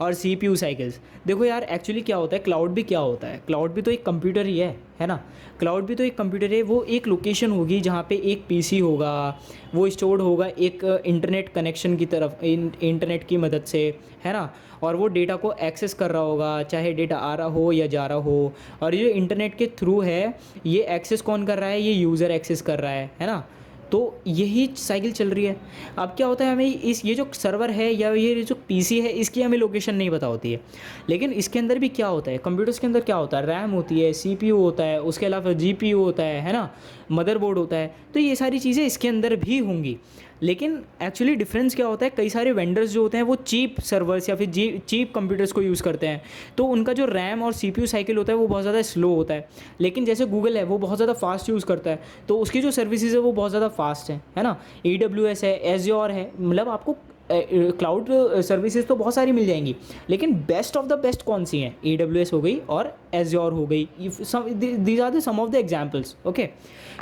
और CPU साइकिल्स। देखो यार एक्चुअली क्या होता है, क्लाउड भी क्या होता है, क्लाउड भी तो एक कंप्यूटर ही है ना। क्लाउड भी तो एक कंप्यूटर है, वो एक लोकेशन होगी जहाँ पे एक PC होगा, वो स्टोर्ड होगा एक इंटरनेट कनेक्शन की तरफ, इंटरनेट की मदद से, है ना। और वो डेटा को एक्सेस कर रहा होगा, चाहे डेटा आ रहा हो या जा रहा हो। और ये जो इंटरनेट के थ्रू है, ये एक्सेस कौन कर रहा है, ये यूज़र एक्सेस कर रहा है ना। तो यही साइकिल चल रही है। अब क्या होता है, हमें ये जो सर्वर है या ये जो PC है, इसकी हमें लोकेशन नहीं पता होती है। लेकिन इसके अंदर भी क्या होता है, कंप्यूटर्स के अंदर क्या होता है, रैम होती है, CPU होता है, उसके अलावा GPU होता है ना, मदरबोर्ड होता है। तो ये सारी चीज़ें इसके अंदर भी होंगी। लेकिन एक्चुअली डिफरेंस क्या होता है, कई सारे वेंडर्स जो होते हैं वो चीप सर्वर्स या फिर चीप कंप्यूटर्स को यूज़ करते हैं, तो उनका जो रैम और CPU साइकिल होता है वो बहुत ज़्यादा स्लो होता है। लेकिन जैसे गूगल है वो बहुत ज़्यादा फास्ट यूज़ करता है, तो उसकी जो सर्विसेज है वो बहुत ज़्यादा फास्ट है ना। AWS है, एज़्योर है, मतलब आपको क्लाउड सर्विसेज तो बहुत सारी मिल जाएंगी, लेकिन बेस्ट ऑफ द बेस्ट कौन सी हैं, AWS हो गई और एज़्योर हो गई। These are the some of the examples, okay.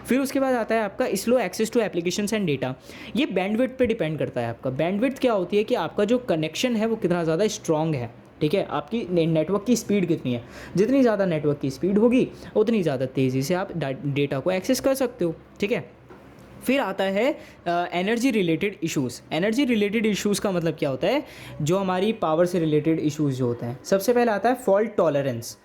फिर उसके बाद आता है आपका slow access to applications and data. ये बैंडविड्थ पे डिपेंड करता है। आपका बैंडविड्थ क्या होती है कि आपका जो कनेक्शन है वो कितना ज़्यादा स्ट्रॉन्ग है, ठीक है, आपकी नेटवर्क की स्पीड कितनी है। जितनी ज़्यादा नेटवर्क की स्पीड होगी उतनी ज़्यादा तेज़ी से आप डेटा को एक्सेस कर सकते हो, ठीक है। फिर आता है energy related issues. Energy related issues का मतलब क्या होता है, जो हमारी पावर से रिलेटेड इश्यूज़ जो होते हैं। सबसे पहले आता है फॉल्ट टॉलरेंस।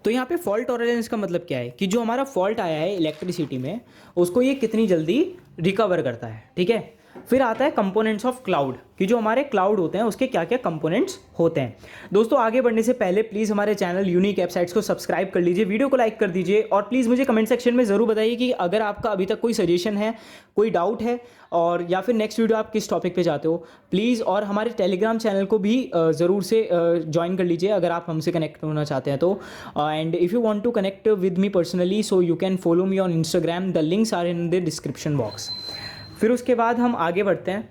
तो यहाँ पे फॉल्ट टॉलरेंस का मतलब क्या है कि जो हमारा फॉल्ट आया है इलेक्ट्रिसिटी में, उसको ये कितनी जल्दी रिकवर करता है, ठीक है। फिर आता है कंपोनेंट्स ऑफ क्लाउड, कि जो हमारे क्लाउड होते हैं उसके क्या क्या कंपोनेंट्स होते हैं। दोस्तों आगे बढ़ने से पहले प्लीज़ हमारे चैनल यूनिक वेबसाइट्स को सब्सक्राइब कर लीजिए, वीडियो को लाइक कर दीजिए, और प्लीज़ मुझे कमेंट सेक्शन में ज़रूर बताइए कि अगर आपका अभी तक कोई सजेशन है, कोई डाउट है, और या फिर नेक्स्ट वीडियो आप किस टॉपिक पे चाहते हो प्लीज़। और हमारे टेलीग्राम चैनल को भी ज़रूर से ज्वाइन कर लीजिए अगर आप हमसे कनेक्ट होना चाहते हैं तो। And if you want to connect with me personally so you can follow me on Instagram, the links are in the description box. फिर उसके बाद हम आगे बढ़ते हैं।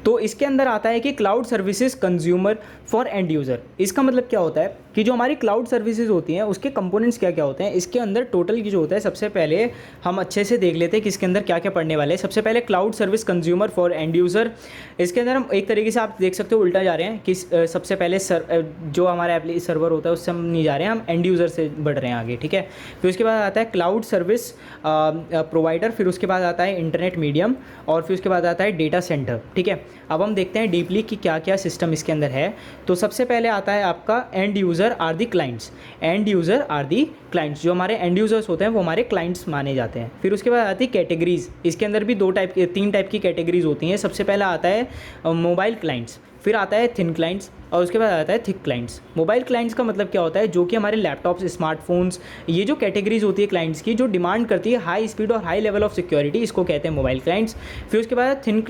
तो इसके अंदर आता है कि cloud services consumer for end user. इसका मतलब क्या होता है कि जो हमारी क्लाउड सर्विसेज होती हैं उसके कंपोनेंट्स क्या क्या होते हैं। इसके अंदर टोटल की जो होता है, सबसे पहले हम अच्छे से देख लेते हैं कि इसके अंदर क्या क्या पढ़ने वाले हैं। सबसे पहले cloud service consumer for end user. इसके अंदर हम एक तरीके से आप देख सकते हो उल्टा जा रहे हैं कि सबसे पहले जो हमारा सर्वर होता है उससे हम नहीं जा रहे हैं, हम एंड यूज़र से बढ़ रहे हैं आगे, ठीक है। फिर उसके बाद आता है क्लाउड सर्विस प्रोवाइडर, फिर उसके बाद आता है इंटरनेट मीडियम, और फिर उसके बाद आता है डेटा सेंटर, ठीक है। अब हम देखते हैं डीपली कि क्या क्या सिस्टम इसके अंदर है। तो सबसे पहले आता है आपका end user are the clients. End user are the clients, जो हमारे एंड यूज़र्स होते हैं वो हमारे क्लाइंट्स माने जाते हैं। फिर उसके बाद आती है कैटेगरीज। इसके अंदर भी तीन टाइप की कैटेगरीज होती हैं। सबसे पहला आता है मोबाइल क्लाइंट्स, फिर आता है थिन क्लाइंट्स, और उसके बाद आता है थिक क्लाइंट्स। मोबाइल क्लाइंट्स का मतलब क्या होता है, जो कि हमारे लैपटॉप्स, स्मार्टफोन्स, ये जो कैटेगरीज होती है क्लाइंट्स की, जो डिमांड करती है हाई स्पीड और हाई लेवल ऑफ सिक्योरिटी, इसको कहते हैं मोबाइल क्लाइंट्स। फिर उसके बाद थिन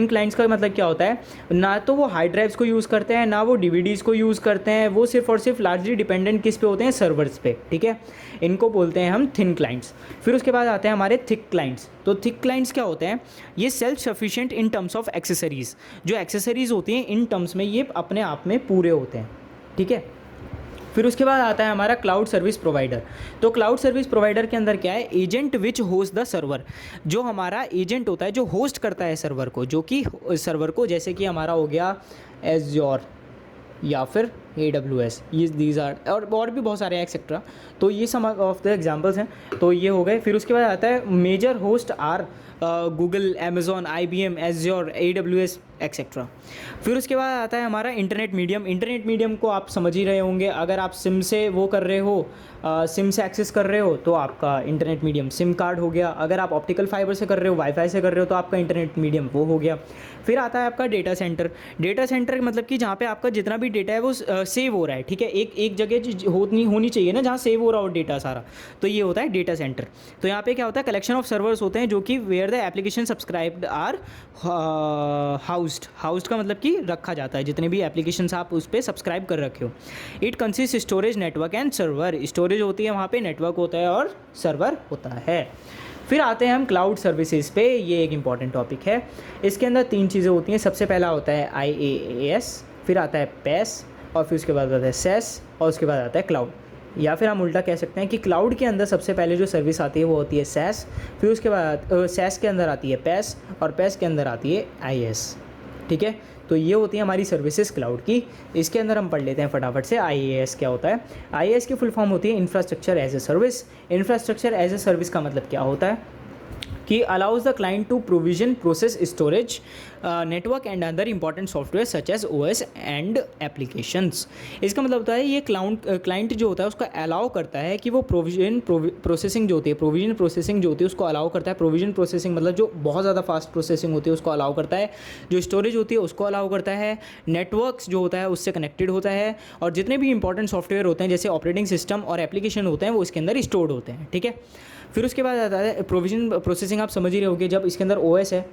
क्लाइंट्स का मतलब क्या होता है, ना तो वो हार्ड ड्राइव्स को यूज़ करते हैं, ना वो DVDs को यूज़ करते हैं, वो सिर्फ और सिर्फ लार्जली डिपेंडेंट किस पे होते हैं, सर्वर्स पे, ठीक है। इनको बोलते हैं हम थिन क्लाइंट्स। फिर उसके बाद आते हैं हमारे थिक क्लाइंट्स। तो थिक क्लाइंट्स क्या होते हैं, ये self sufficient in terms of accessories. जो एक्सेसरीज़ होती हैं इन टर्म्स में ये अपने आप में पूरे होते हैं, ठीक है। फिर उसके बाद आता है हमारा क्लाउड सर्विस प्रोवाइडर। तो क्लाउड सर्विस प्रोवाइडर के अंदर क्या है, agent which host the server. जो हमारा एजेंट होता है जो होस्ट करता है सर्वर को, जो कि सर्वर को, जैसे कि हमारा हो गया एज़्योर या फिर AWS, ये दीज आर, और भी बहुत सारे एक्सेट्रा। तो ये सम ऑफ द एग्जांपल्स हैं, तो ये हो गए। फिर उसके बाद आता है major host are Google, Amazon, IBM, Azure, AWS etcetera. फिर उसके बाद आता है हमारा इंटरनेट मीडियम। इंटरनेट मीडियम को आप समझ ही रहे होंगे, अगर आप सिम से वो कर रहे हो, सिम से एक्सेस कर रहे हो तो आपका इंटरनेट मीडियम सिम कार्ड हो गया। अगर आप ऑप्टिकल फाइबर से कर रहे हो, वाईफाई से कर रहे हो, तो आपका इंटरनेट मीडियम वो हो गया। फिर आता है आपका डेटा सेंटर। डेटा सेंटर मतलब कि जहाँ पे आपका जितना भी डेटा है वो सेव हो रहा है, ठीक है। एक जगह होनी चाहिए ना जहाँ सेव हो रहा हो डेटा सारा, तो ये होता है डेटा सेंटर। तो यहाँ पे क्या होता है, कलेक्शन ऑफ सर्वर्स होते हैं जो कि where the application subscribed are housed का मतलब कि रखा जाता है, जितने भी एप्लीकेशंस आप उस पर सब्सक्राइब कर रखे हो। It consist storage, network and server. Storage होती है वहाँ पे, नेटवर्क होता है और सर्वर होता है। फिर आते हैं हम क्लाउड सर्विसेज पे। ये एक इंपॉर्टेंट टॉपिक है। इसके अंदर 3 चीज़ें होती हैं। सबसे पहला होता है IaaS, फिर आता है PaaS, और फिर उसके बाद आता है SaaS, और उसके बाद आता है क्लाउड। या फिर हम उल्टा कह सकते हैं कि क्लाउड के अंदर सबसे पहले जो सर्विस आती है वो होती है सैस, फिर उसके बाद सैस के अंदर आती है पैस, और पैस के अंदर आती है आईएएस। ठीक है, तो ये होती है हमारी सर्विसेज क्लाउड की। इसके अंदर हम पढ़ लेते हैं फटाफट से आईएएस क्या होता है। आईएएस की फुल फॉर्म होती है infrastructure as a service. Infrastructure as a service का मतलब क्या होता है कि allows the client to provision process storage network and other important software such as OS and applications. इसका मतलब होता है ये क्लाइंट जो होता है उसको अलाउ करता है कि वो प्रोसेसिंग जो होती है, प्रोविजन प्रोसेसिंग जो होती है उसको अलाउ करता है। प्रोविजन प्रोसेसिंग मतलब जो बहुत ज़्यादा फास्ट प्रोसेसिंग होती है उसको अलाउ करता है, जो स्टोरेज होती है उसको अलाउ करता है, नेटवर्क्स जो होता है उससे कनेक्टेड होता है, और जितने भी इंपॉर्टेंट सॉफ्टवेयर होते हैं जैसे ऑपरेटिंग सिस्टम और एप्लीकेशन होते हैं वो इसके अंदर स्टोर्ड होते हैं। ठीक है, फिर उसके बाद आता है प्रोविजन प्रोसेसिंग। आप समझ ही रहे होगे, जब इसके अंदर ओएस है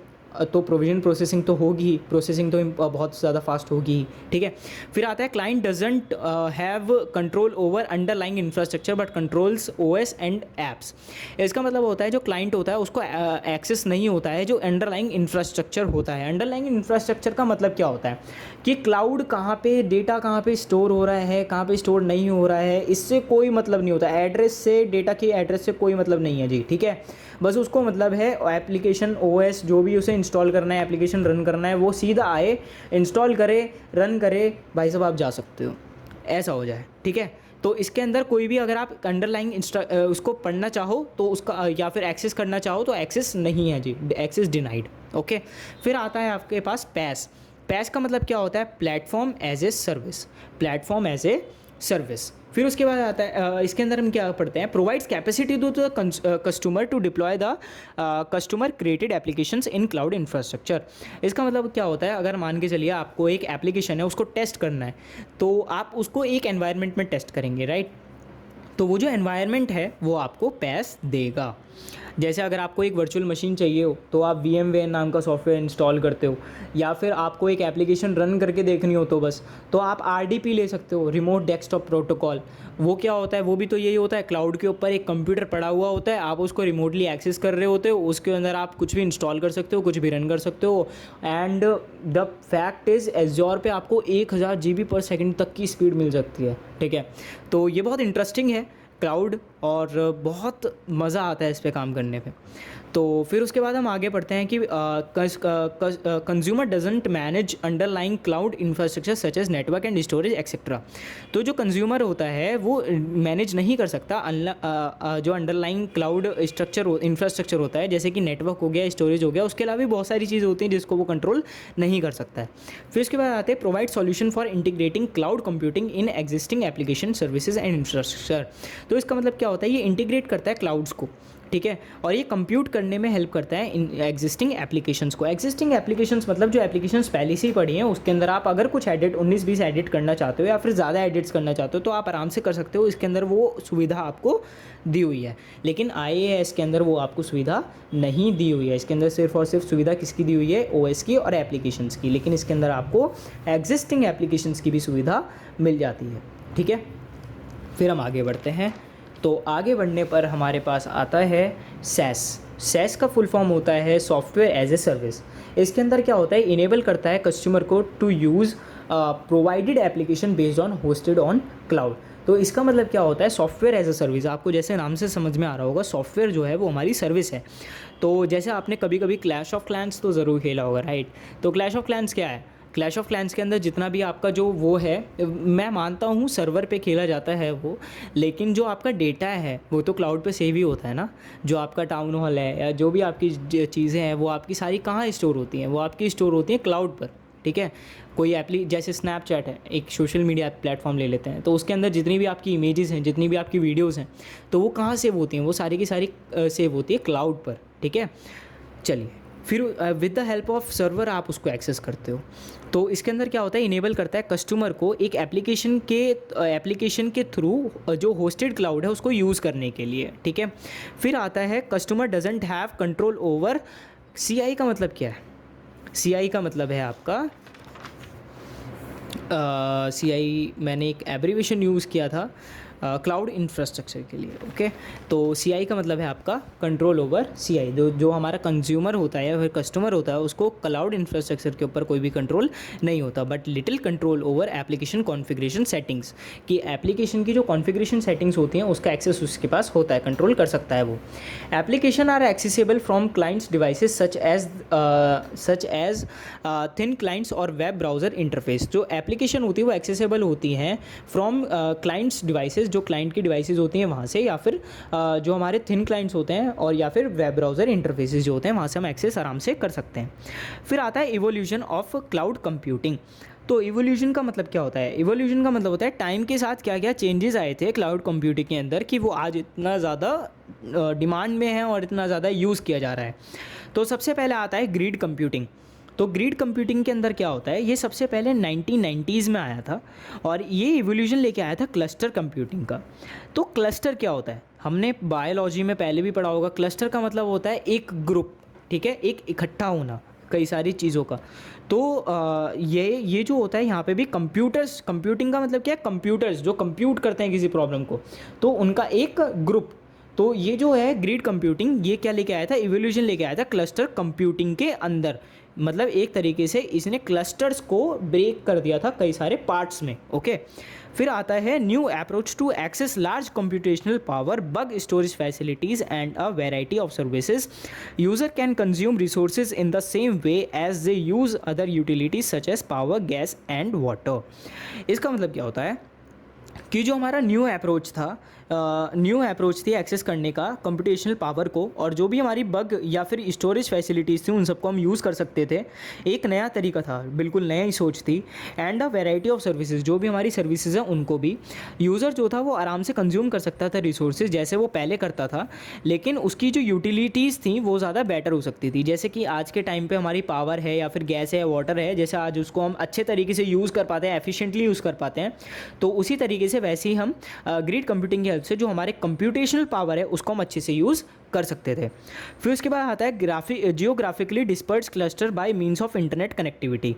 तो प्रोविजन प्रोसेसिंग तो होगी ही, प्रोसेसिंग तो बहुत ज़्यादा फास्ट होगी ही। ठीक है, फिर आता है client doesn't have control over underlying infrastructure but controls OS and apps. इसका मतलब होता है जो क्लाइंट होता है उसको एक्सेस नहीं होता है जो अंडरलाइंग इंफ्रास्ट्रक्चर होता है। अंडरलाइंग इंफ्रास्ट्रक्चर का मतलब क्या होता है कि क्लाउड कहाँ पे, डेटा कहाँ पे स्टोर हो रहा है, कहाँ पे स्टोर नहीं हो रहा है, इससे कोई मतलब नहीं होता। एड्रेस से, डेटा की एड्रेस से कोई मतलब नहीं है जी। ठीक है, बस उसको मतलब है एप्लीकेशन ओएस जो भी उसे इंस्टॉल करना है, एप्लीकेशन रन करना है, वो सीधा आए, इंस्टॉल करे, रन करे, भाई साहब आप जा सकते हो, ऐसा हो जाए। ठीक है, तो इसके अंदर कोई भी अगर आप अंडरलाइंग उसको पढ़ना चाहो तो उसका या फिर एक्सेस करना चाहो तो एक्सेस नहीं है जी, एक्सेस डिनाइड। ओके, फिर आता है आपके पास पैस। पैस का मतलब क्या होता है? Platform as a service, platform as a service. फिर उसके बाद आता है इसके अंदर हम क्या पढ़ते हैं, provides capacity to the customer to deploy the customer created applications in cloud infrastructure. इसका मतलब क्या होता है, अगर मान के चलिए आपको एक एप्लीकेशन है उसको टेस्ट करना है तो आप उसको एक एनवायरनमेंट में टेस्ट करेंगे, राइट? तो वो जो एनवायरनमेंट है वो आपको पैस देगा। जैसे अगर आपको एक वर्चुअल मशीन चाहिए हो तो आप VMware नाम का सॉफ्टवेयर इंस्टॉल करते हो, या फिर आपको एक एप्लीकेशन रन करके देखनी हो तो बस तो आप RDP ले सकते हो, रिमोट डेस्कटॉप प्रोटोकॉल। वो क्या होता है, वो भी तो यही होता है, क्लाउड के ऊपर एक कंप्यूटर पड़ा हुआ होता है, आप उसको रिमोटली एक्सेस कर रहे होते हो, उसके अंदर आप कुछ भी इंस्टॉल कर सकते हो, कुछ भी रन कर सकते हो। And the fact is Azure पे आपको 1000 GB पर सेकेंड तक की स्पीड मिल सकती है। ठीक है, तो ये बहुत इंटरेस्टिंग है क्लाउड, और बहुत मज़ा आता है इस पे काम करने पे। तो फिर उसके बाद हम आगे पढ़ते हैं कि consumer doesn't manage underlying cloud infrastructure such as network and storage etcetera. तो जो कंज्यूमर होता है वो मैनेज नहीं कर सकता जो अंडरलाइंग क्लाउड इंफ्रास्ट्रक्चर होता है, जैसे कि नेटवर्क हो गया, स्टोरेज हो गया, उसके अलावा भी बहुत सारी चीज़ें होती हैं जिसको वो कंट्रोल नहीं कर सकता है। फिर उसके बाद आते हैं provide solution for integrating cloud computing in existing application services and infrastructure. तो इसका मतलब क्या होता है, ये इंटीग्रेट करता है क्लाउड्स को, ठीक है, और ये कंप्यूट करने में हेल्प करता है इन एग्जिस्टिंग एप्लीकेशंस को। एग्जिस्टिंग एप्लीकेशंस मतलब जो एप्लीकेशंस पहले से ही पड़ी हैं उसके अंदर आप अगर कुछ एडिट 19-20 एडिट करना चाहते हो या फिर ज़्यादा एडिट्स करना चाहते हो तो आप आराम से कर सकते हो, इसके अंदर वो सुविधा आपको दी हुई है। लेकिन IaaS के अंदर वो आपको सुविधा नहीं दी हुई है, इसके अंदर सिर्फ और सिर्फ सुविधा किसकी दी हुई है, OS की और एप्लीकेशंस की, लेकिन इसके अंदर आपको एग्जिस्टिंग एप्लीकेशंस की भी सुविधा मिल जाती है। ठीक है, फिर हम आगे बढ़ते हैं। तो आगे बढ़ने पर हमारे पास आता है SaaS। SaaS का फुल फॉर्म होता है सॉफ्टवेयर एज ए सर्विस। इसके अंदर क्या होता है, इनेबल करता है कस्टमर को to use provided application based on hosted on cloud. तो इसका मतलब क्या होता है, सॉफ्टवेयर एज ए सर्विस। आपको जैसे नाम से समझ में आ रहा होगा, सॉफ्टवेयर जो है वो हमारी सर्विस है। तो जैसे आपने कभी कभी क्लैश ऑफ क्लैंस तो ज़रूर खेला होगा, राइट? तो क्लैश ऑफ क्लैंस क्या है, क्लैश ऑफ क्लैंस के अंदर जितना भी आपका जो वो है, मैं मानता हूँ सर्वर पे खेला जाता है वो, लेकिन जो आपका डेटा है वो तो क्लाउड पे सेव ही होता है ना। जो आपका टाउन हॉल है या जो भी आपकी चीज़ें हैं वो आपकी सारी कहाँ स्टोर होती हैं, वो आपकी स्टोर होती हैं क्लाउड पर। ठीक है, कोई जैसे स्नैपचैट है, एक सोशल मीडिया प्लेटफॉर्म ले लेते हैं, तो उसके अंदर जितनी भी आपकी इमेजेस हैं, जितनी भी आपकी वीडियोज़ हैं, तो वो कहाँ सेव होती हैं, वो सारी की सारी सेव होती है क्लाउड पर। ठीक है, चलिए फिर with the help of server आप उसको एक्सेस करते हो। तो इसके अंदर क्या होता है, इनेबल करता है कस्टमर को एक एप्लीकेशन के थ्रू जो होस्टेड क्लाउड है उसको यूज़ करने के लिए। ठीक है, फिर आता है customer doesn't have control over. CI का मतलब क्या है, CI का मतलब है आपका CI मैंने एक एब्रीवेशन यूज़ किया था, क्लाउड इंफ्रास्ट्रक्चर के लिए। ओके, तो CI का मतलब है आपका कंट्रोल ओवर CI, जो हमारा कंज्यूमर होता है या फिर कस्टमर होता है उसको क्लाउड इंफ्रास्ट्रक्चर के ऊपर कोई भी कंट्रोल नहीं होता, but little control over application configuration settings, कि एप्लीकेशन की जो कॉन्फ़िगरेशन सेटिंग्स होती हैं उसका एक्सेस उसके पास होता है, कंट्रोल कर सकता है वो। Application are accessible from clients devices such as thin clients और वेब ब्राउज़र इंटरफेस। जो एप्लीकेशन होती है वो एक्सेसिबल होती हैं फ्रॉम क्लाइंट्स डिवाइसेस, जो क्लाइंट की डिवाइसेस होती हैं वहाँ से, या फिर जो हमारे थिन क्लाइंट्स होते हैं, और या फिर वेब ब्राउज़र इंटरफेसेस जो होते हैं वहाँ से हम एक्सेस आराम से कर सकते हैं। फिर आता है इवोल्यूशन ऑफ क्लाउड कंप्यूटिंग। तो इवोल्यूशन का मतलब क्या होता है? इवोल्यूशन का मतलब होता है टाइम के साथ क्या क्या चेंजेस आए थे क्लाउड कंप्यूटिंग के अंदर कि वो आज इतना ज़्यादा डिमांड में है और इतना ज़्यादा यूज़ किया जा रहा है। तो सबसे पहले आता है ग्रिड कंप्यूटिंग। तो ग्रिड कंप्यूटिंग के अंदर क्या होता है, ये सबसे पहले 1990s में आया था और ये इवोल्यूशन लेके आया था क्लस्टर कंप्यूटिंग का। तो क्लस्टर क्या होता है, हमने बायोलॉजी में पहले भी पढ़ा होगा। क्लस्टर का मतलब होता है एक ग्रुप, ठीक है, एक इकट्ठा होना कई सारी चीज़ों का। तो ये जो होता है यहाँ पे भी कंप्यूटर्स, कंप्यूटिंग का मतलब क्या है, कंप्यूटर्स जो कंप्यूट करते हैं किसी प्रॉब्लम को, तो उनका एक ग्रुप। तो ये जो है ग्रिड कंप्यूटिंग, ये क्या लेके आया था, इवोल्यूशन लेके आया था क्लस्टर कंप्यूटिंग के अंदर। मतलब एक तरीके से इसने क्लस्टर्स को ब्रेक कर दिया था कई सारे पार्ट्स में। ओके, फिर आता है new approach to access large computational power, big storage facilities and a variety of services. User can consume resources in the same way as they use other utilities such as power, gas and water. इसका मतलब क्या होता है कि जो हमारा न्यू अप्रोच था, न्यू अप्रोच थी एक्सेस करने का कंप्यूटेशनल पावर को, और जो भी हमारी बग या फिर स्टोरेज फैसिलिटीज़ थी उन सबको हम यूज़ कर सकते थे। एक नया तरीका था, बिल्कुल नया ही सोच थी। And a variety of services, जो भी हमारी सर्विसेज हैं उनको भी यूज़र जो था वो आराम से कंज्यूम कर सकता था रिसोर्सेज, जैसे वो पहले करता था, लेकिन उसकी जो यूटिलिटीज़ थी वो ज़्यादा बेटर हो सकती थी। जैसे कि आज के टाइम पे हमारी पावर है या फिर गैस है, वाटर है, जैसे आज उसको हम अच्छे तरीके से यूज़ कर पाते हैं, एफिशिएंटली यूज़ कर पाते हैं, तो उसी तरीके से वैसे ही हम ग्रिड कंप्यूटिंग की हेल्प से जो हमारे कंप्यूटेशनल पावर है उसको हम अच्छे से यूज़ कर सकते थे। फिर उसके बाद आता है geographically disperse cluster by means of internet connectivity.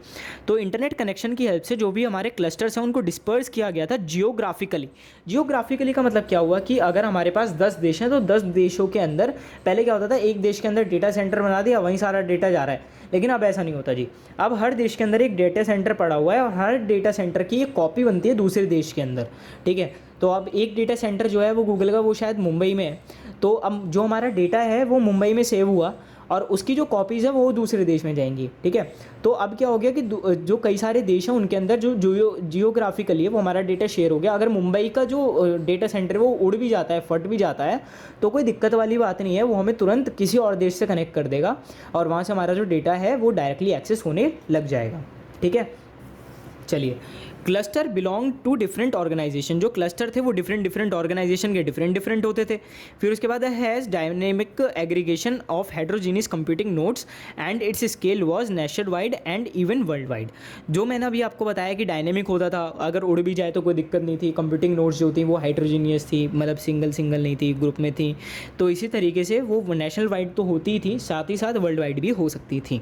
तो इंटरनेट कनेक्शन की हेल्प से जो भी हमारे क्लस्टर्स हैं उनको डिस्पर्स किया गया था जियोग्राफिकली। जियोग्राफिकली का मतलब क्या हुआ कि अगर हमारे पास 10 देश हैं तो 10 देशों के अंदर पहले क्या होता था, एक देश के अंदर डेटा सेंटर बना दिया, वहीं सारा डेटा जा रहा है, लेकिन अब ऐसा नहीं होता जी। अब हर देश के अंदर एक डेटा सेंटर पड़ा हुआ है और हर डेटा सेंटर की एक कॉपी बनती है दूसरे देश के अंदर, ठीक है। तो अब एक डेटा सेंटर जो है वो गूगल का, वो शायद मुंबई में है, तो अब जो हमारा डेटा है वो मुंबई में सेव हुआ और उसकी जो कॉपीज़ है वो दूसरे देश में जाएंगी, ठीक है। तो अब क्या हो गया कि जो कई सारे देश हैं उनके अंदर जो जियोग्राफिकली है वो हमारा डेटा शेयर हो गया। अगर मुंबई का जो डेटा सेंटर है वो उड़ भी जाता है, फट भी जाता है, तो कोई दिक्कत वाली बात नहीं है, वो हमें तुरंत किसी और देश से कनेक्ट कर देगा और वहाँ से हमारा जो डेटा है वो डायरेक्टली एक्सेस होने लग जाएगा, ठीक है। चलिए, cluster belong to different organization. जो क्लस्टर थे वो डिफरेंट ऑर्गेनाइजेशन के डिफरेंट होते थे। फिर उसके बाद has dynamic aggregation of heterogeneous computing nodes and it's scale was nation wide and even world wide. जो मैंने अभी आपको बताया कि डायनेमिक होता था, अगर उड़ भी जाए तो कोई दिक्कत नहीं थी। कंप्यूटिंग नोड्स जो थी वो हेट्रोजीनियस थी, मतलब सिंगल नहीं थी, ग्रुप में थी। तो इसी तरीके से वो नेशनल वाइड तो होती ही थी, साथ ही साथ वर्ल्ड वाइड भी हो सकती थी।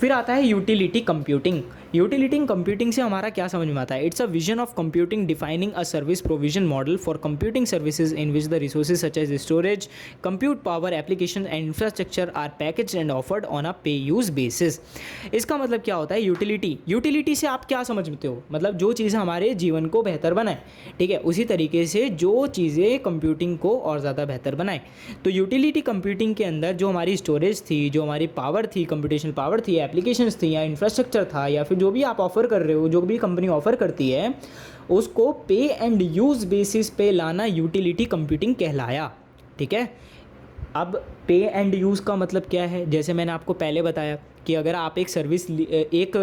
फिर आता है यूटिलिटी कंप्यूटिंग। यूटिलिटी कंप्यूटिंग से हमारा क्या समझ में आता है? It's a vision of computing defining a service provision model for computing services in which the resources such as storage, compute power, application and infrastructure are packaged and offered on a pay use basis. इसका मतलब क्या होता है? यूटिलिटी से आप क्या समझते हो? मतलब जो चीज़ें हमारे जीवन को बेहतर बनाए, ठीक है, उसी तरीके से जो चीज़ें कंप्यूटिंग को और ज़्यादा बेहतर बनाए। तो यूटिलिटी कंप्यूटिंग के अंदर जो हमारी स्टोरेज थी, जो हमारी पावर थी, कंप्यूटेशनल पावर थी, एप्लीकेशंस थी या इंफ्रास्ट्रक्चर था, या फिर जो भी आप ऑफर कर रहे हो, जो भी कंपनी ऑफर करती है, उसको पे एंड यूज बेसिस पे लाना यूटिलिटी कंप्यूटिंग कहलाया, ठीक है। अब पे एंड यूज़ का मतलब क्या है? जैसे मैंने आपको पहले बताया कि अगर आप एक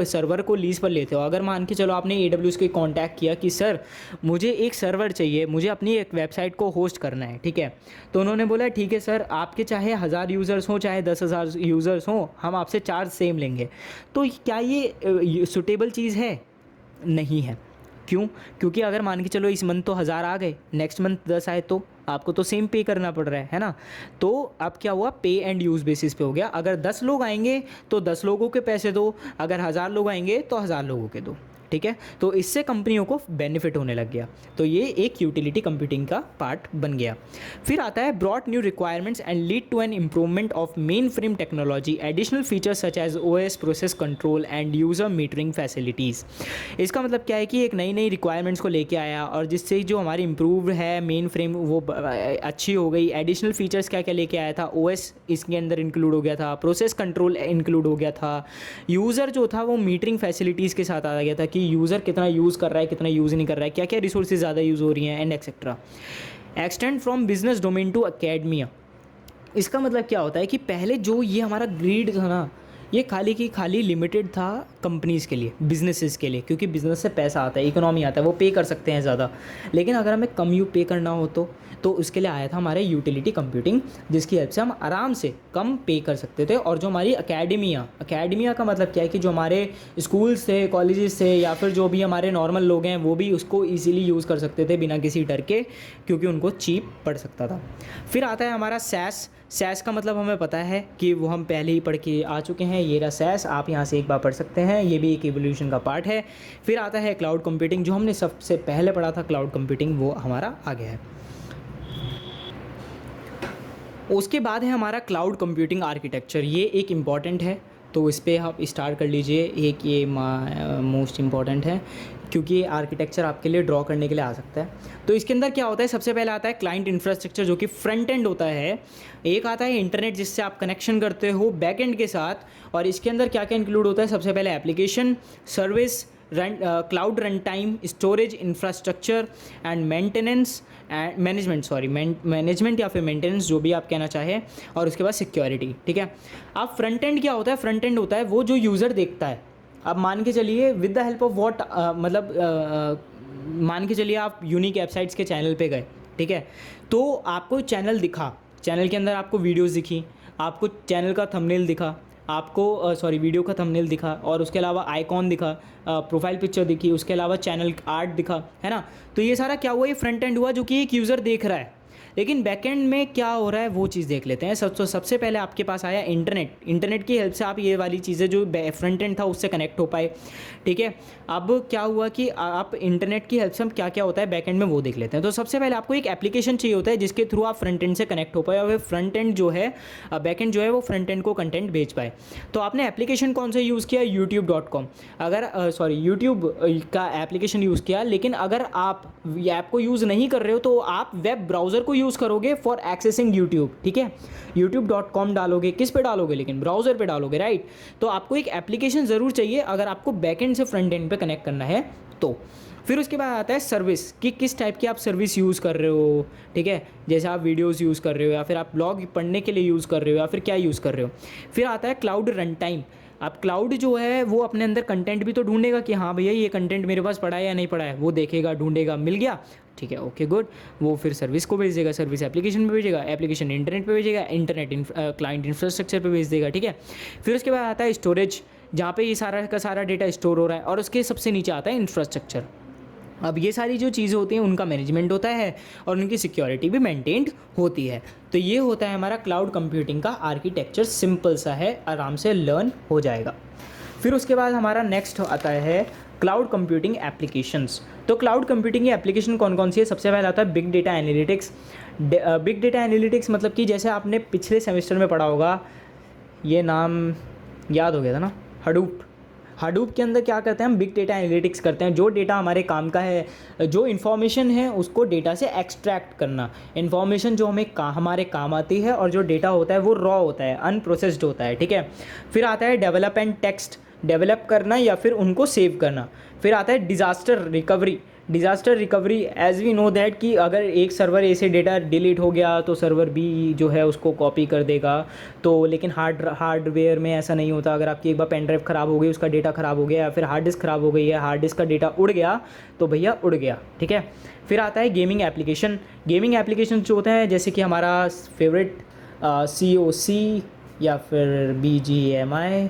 सर्वर को लीज़ पर लेते हो, अगर मान के चलो आपने AWS के कांटेक्ट किया कि सर मुझे एक सर्वर चाहिए, मुझे अपनी एक वेबसाइट को होस्ट करना है, ठीक है। तो उन्होंने बोला ठीक है सर, आपके चाहे 1000 यूज़र्स हों चाहे 10,000 यूज़र्स हों, हम आपसे चार्ज सेम लेंगे। तो क्या ये सूटेबल चीज़ है? नहीं है। क्यों? क्योंकि अगर मान के चलो इस मंथ तो 1000 आ गए, नेक्स्ट मंथ 10 आए, तो आपको तो सेम पे करना पड़ रहा है ना। तो अब क्या हुआ? पे एंड यूज़ बेसिस पे हो गया। अगर 10 लोग आएंगे तो 10 लोगों के पैसे दो, अगर 1000 लोग आएंगे तो 1000 लोगों के दो, ठीक है, तो इससे कंपनियों को बेनिफिट होने लग गया। तो ये एक यूटिलिटी कंप्यूटिंग का पार्ट बन गया। फिर आता है brought new requirements and lead to an improvement of mainframe technology, additional features such as OS, process control and user metering facilities. इसका मतलब क्या है कि एक नई नई रिक्वायरमेंट्स को लेके आया और जिससे जो हमारी इम्प्रूव है मेन फ्रेम वो अच्छी हो गई। एडिशनल फीचर्स क्या क्या लेके आया था, ओएस इसके अंदर इंक्लूड हो गया था, प्रोसेस कंट्रोल इंक्लूड हो गया था, यूज़र जो था वो मीटरिंग फैसिलिटीज़ के साथ आ गया था कि यूज़र कितना यूज़ कर रहा है, कितना यूज़ नहीं कर रहा है, क्या क्या रिसोर्सेज ज़्यादा यूज़ हो रही हैं and etcetera. Extend from business domain to academia. इसका मतलब क्या होता है कि पहले जो ये हमारा ग्रीड था ना, ये खाली की खाली लिमिटेड था कंपनीज़ के लिए, बिजनेसेस के लिए, क्योंकि बिज़नेस से पैसा आता है, इकोनॉमी आता है, वो पे कर सकते हैं ज़्यादा। लेकिन अगर हमें कम पे करना हो तो उसके लिए आया था हमारे यूटिलिटी कंप्यूटिंग, जिसकी हेल्प से हम आराम से कम पे कर सकते थे। और जो हमारी अकेडमिया का मतलब क्या है कि जो हमारे स्कूल्स से, कॉलेजेस से, या फिर जो भी हमारे नॉर्मल लोग हैं वो भी उसको ईजिली यूज़ कर सकते थे बिना किसी डर के, क्योंकि उनको चीप पड़ सकता था। फिर आता है हमारा सैस का मतलब हमें पता है कि वो हम पहले ही पढ़ के आ चुके हैं, ये रहा सैस, आप यहाँ से एक बार पढ़ सकते हैं, ये भी एक एवोल्यूशन का पार्ट है। फिर आता है क्लाउड कंप्यूटिंग, जो हमने सबसे पहले पढ़ा था क्लाउड कंप्यूटिंग, वो हमारा आ गया है। उसके बाद है हमारा क्लाउड कंप्यूटिंग आर्किटेक्चर, ये एक इम्पॉर्टेंट है, तो इस पर आप स्टार्ट कर लीजिए। एक ये मोस्ट इम्पॉर्टेंट है क्योंकि ये आर्किटेक्चर आपके लिए ड्रॉ करने के लिए आ सकता है। तो इसके अंदर क्या होता है, सबसे पहले आता है क्लाइंट इंफ्रास्ट्रक्चर जो कि फ्रंट एंड होता है। एक आता है इंटरनेट जिससे आप कनेक्शन करते हो बैक एंड के साथ, और इसके अंदर क्या क्या इंक्लूड होता है, सबसे पहले application, service, cloud run time, storage, infrastructure and management या फिर मेंटेनेंस, जो भी आप कहना चाहें, और उसके बाद सिक्योरिटी। ठीक है, अब फ्रंट एंड क्या होता है, फ्रंट एंड होता है वो जो यूज़र देखता है। अब मान के चलिए with the help of what, मान के चलिए आप यूनिक वेबसाइट्स के चैनल पे गए, ठीक है, तो आपको चैनल दिखा, चैनल के अंदर आपको वीडियोस दिखी, आपको चैनल का थंबनेल दिखा, आपको वीडियो का थंबनेल दिखा, और उसके अलावा आइकॉन दिखा, प्रोफाइल पिक्चर दिखी, उसके अलावा चैनल आर्ट दिखा, है ना। तो ये सारा क्या हुआ, ये फ्रंट एंड हुआ जो कि एक यूज़र देख रहा है। लेकिन बैकएंड में क्या हो रहा है वो चीज़ देख लेते हैं। सबसे पहले आपके पास आया इंटरनेट की हेल्प से आप ये वाली चीज़ें जो फ्रंट एंड था उससे कनेक्ट हो पाए। ठीक है, अब क्या हुआ कि आप इंटरनेट की हेल्प से हम क्या क्या होता है बैकएंड में वो देख लेते हैं। तो सबसे पहले आपको एक एप्लीकेशन चाहिए होता है जिसके थ्रू आप फ्रंट एंड से कनेक्ट हो पाए, और फ्रंट एंड जो है बैकएंड जो है वो फ्रंट एंड को कंटेंट भेज पाए। तो आपने एप्लीकेशन कौन सा यूज़ किया, youtube.com, अगर यूट्यूब का एप्लीकेशन यूज़ किया। लेकिन अगर आप ऐप को यूज़ नहीं कर रहे हो तो आप वेब ब्राउज़र को यूज़ करोगे फॉर एक्सेसिंग यूट्यूब। ठीक है, youtube.com डालोगे, किस पे डालोगे, लेकिन ब्राउज़र पे डालोगे, राइट। तो आपको एक एप्लीकेशन ज़रूर चाहिए अगर आपको बैकएंड से फ्रंट एंड पे कनेक्ट करना है तो। फिर उसके बाद आता है सर्विस, कि किस टाइप की आप सर्विस यूज़ कर रहे हो। ठीक है, जैसे आप वीडियोस यूज़ कर रहे हो, या फिर आप ब्लॉग पढ़ने के लिए यूज़ कर रहे हो, या फिर क्या यूज़ कर रहे हो। फिर आता है क्लाउड रन टाइम। अब क्लाउड जो है वो अपने अंदर कंटेंट भी तो ढूंढेगा कि हाँ भैया ये कंटेंट मेरे पास पड़ा है या नहीं पड़ा है, वो देखेगा, ढूंढेगा, मिल गया, ठीक है, ओके गुड। वो फिर सर्विस को भेज देगा, सर्विस एप्लीकेशन पे भेजेगा, एप्लीकेशन इंटरनेट पे भेजेगा, इंटरनेट क्लाइंट इंफ्रास्ट्रक्चर पे भेज देगा। ठीक है, फिर उसके बाद आता है स्टोरेज, जहाँ पे ये सारा का सारा डेटा स्टोर हो रहा है, और उसके सबसे नीचे आता है इंफ्रास्ट्रक्चर। अब ये सारी जो चीज़ें होती हैं उनका मैनेजमेंट होता है और उनकी सिक्योरिटी भी मेंटेन्ड होती है। तो ये होता है हमारा क्लाउड कंप्यूटिंग का आर्किटेक्चर, सिंपल सा है, आराम से लर्न हो जाएगा। फिर उसके बाद हमारा नेक्स्ट आता है क्लाउड कंप्यूटिंग एप्लीकेशंस। तो क्लाउड कंप्यूटिंग की एप्लीकेशन कौन कौन सी है, सबसे पहले आता है big data analytics. Big data analytics मतलब कि जैसे आपने पिछले सेमेस्टर में पढ़ा होगा, ये नाम याद हो गया था ना, हडूप के अंदर क्या करते हैं हम, बिग डेटा एनालिटिक्स करते हैं। जो डेटा हमारे काम का है, जो इन्फॉर्मेशन है उसको डेटा से एक्सट्रैक्ट करना, इन्फॉर्मेशन जो हमारे काम आती है, और जो डेटा होता है वो रॉ होता है, अनप्रोसेस्ड होता है। ठीक है, फिर आता है डेवलप एंड टेक्स्ट, डेवलप करना या फिर उनको सेव करना। फिर आता है disaster recovery as we know that कि अगर एक सर्वर ए से डेटा डिलीट हो गया तो सर्वर बी जो है उसको कॉपी कर देगा। तो लेकिन हार्डवेयर में ऐसा नहीं होता। अगर आपकी एक बार पेन ड्राइव ख़राब हो गई, उसका डेटा ख़राब हो गया, या फिर हार्ड डिस्क ख़राब हो गई है, हार्ड डिस्क का डेटा उड़ गया तो भैया उड़ गया। ठीक है, फिर आता है गेमिंग एप्लीकेशन जो होते हैं, जैसे कि हमारा फेवरेट COC या फिर BGMI।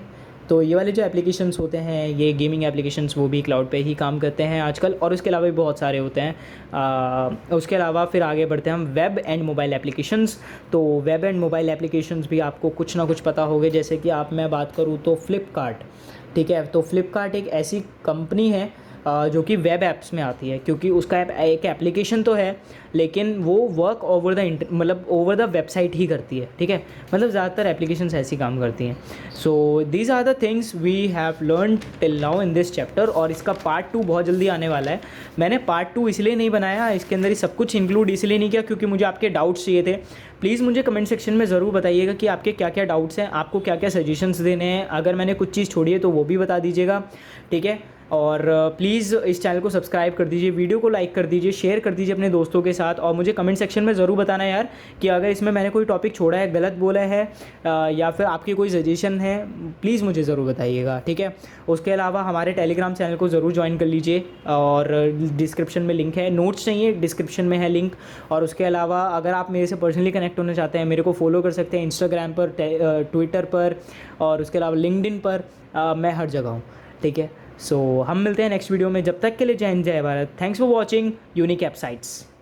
तो ये वाले जो एप्लीकेशंस होते हैं, ये गेमिंग एप्लीकेशंस, वो भी क्लाउड पे ही काम करते हैं आजकल, और उसके अलावा भी बहुत सारे होते हैं। उसके अलावा फिर आगे बढ़ते हैं हम वेब एंड मोबाइल एप्लीकेशंस। तो वेब एंड मोबाइल एप्लीकेशंस भी आपको कुछ ना कुछ पता होगे, जैसे कि मैं बात करूँ तो फ्लिपकार्ट। ठीक है, तो फ्लिपकार्ट एक ऐसी कंपनी है जो कि वेब ऐप्स में आती है, क्योंकि उसका एक एप्लीकेशन तो है लेकिन वो वर्क ओवर द मतलब ओवर द वेबसाइट ही करती है, ठीक है। मतलब ज़्यादातर एप्लीकेशंस ऐसी काम करती हैं। So these are the things we have learn till now in this chapter, और इसका पार्ट 2 बहुत जल्दी आने वाला है। मैंने पार्ट 2 इसलिए नहीं बनाया, इसके अंदर ही सब कुछ इंक्लूड इसलिए नहीं किया क्योंकि मुझे आपके डाउट्स चाहिए थे। प्लीज़ मुझे कमेंट सेक्शन में ज़रूर बताइएगा कि आपके क्या क्या डाउट्स हैं, आपको क्या क्या सजेशंस देने हैं। अगर मैंने कुछ चीज़ छोड़ी है तो वो भी बता दीजिएगा, ठीक है। और प्लीज़ इस चैनल को सब्सक्राइब कर दीजिए, वीडियो को लाइक कर दीजिए, शेयर कर दीजिए अपने दोस्तों के साथ, और मुझे कमेंट सेक्शन में ज़रूर बताना यार कि अगर इसमें मैंने कोई टॉपिक छोड़ा है, गलत बोला है, या फिर आपकी कोई सजेशन है, प्लीज़ मुझे ज़रूर बताइएगा, ठीक है। उसके अलावा हमारे टेलीग्राम चैनल को ज़रूर ज्वाइन कर लीजिए, और डिस्क्रिप्शन में लिंक है। नोट्स चाहिए, डिस्क्रिप्शन में है लिंक। और उसके अलावा अगर आप मेरे से पर्सनली कनेक्ट होना चाहते हैं, मेरे को फॉलो कर सकते हैं इंस्टाग्राम पर, ट्विटर पर, और उसके अलावा लिंक्डइन पर। मैं हर जगह हूँ, ठीक है। सो हम मिलते हैं नेक्स्ट वीडियो में। जब तक के लिए जय हिंद, जय Bharat. Thanks for watching unique app sites.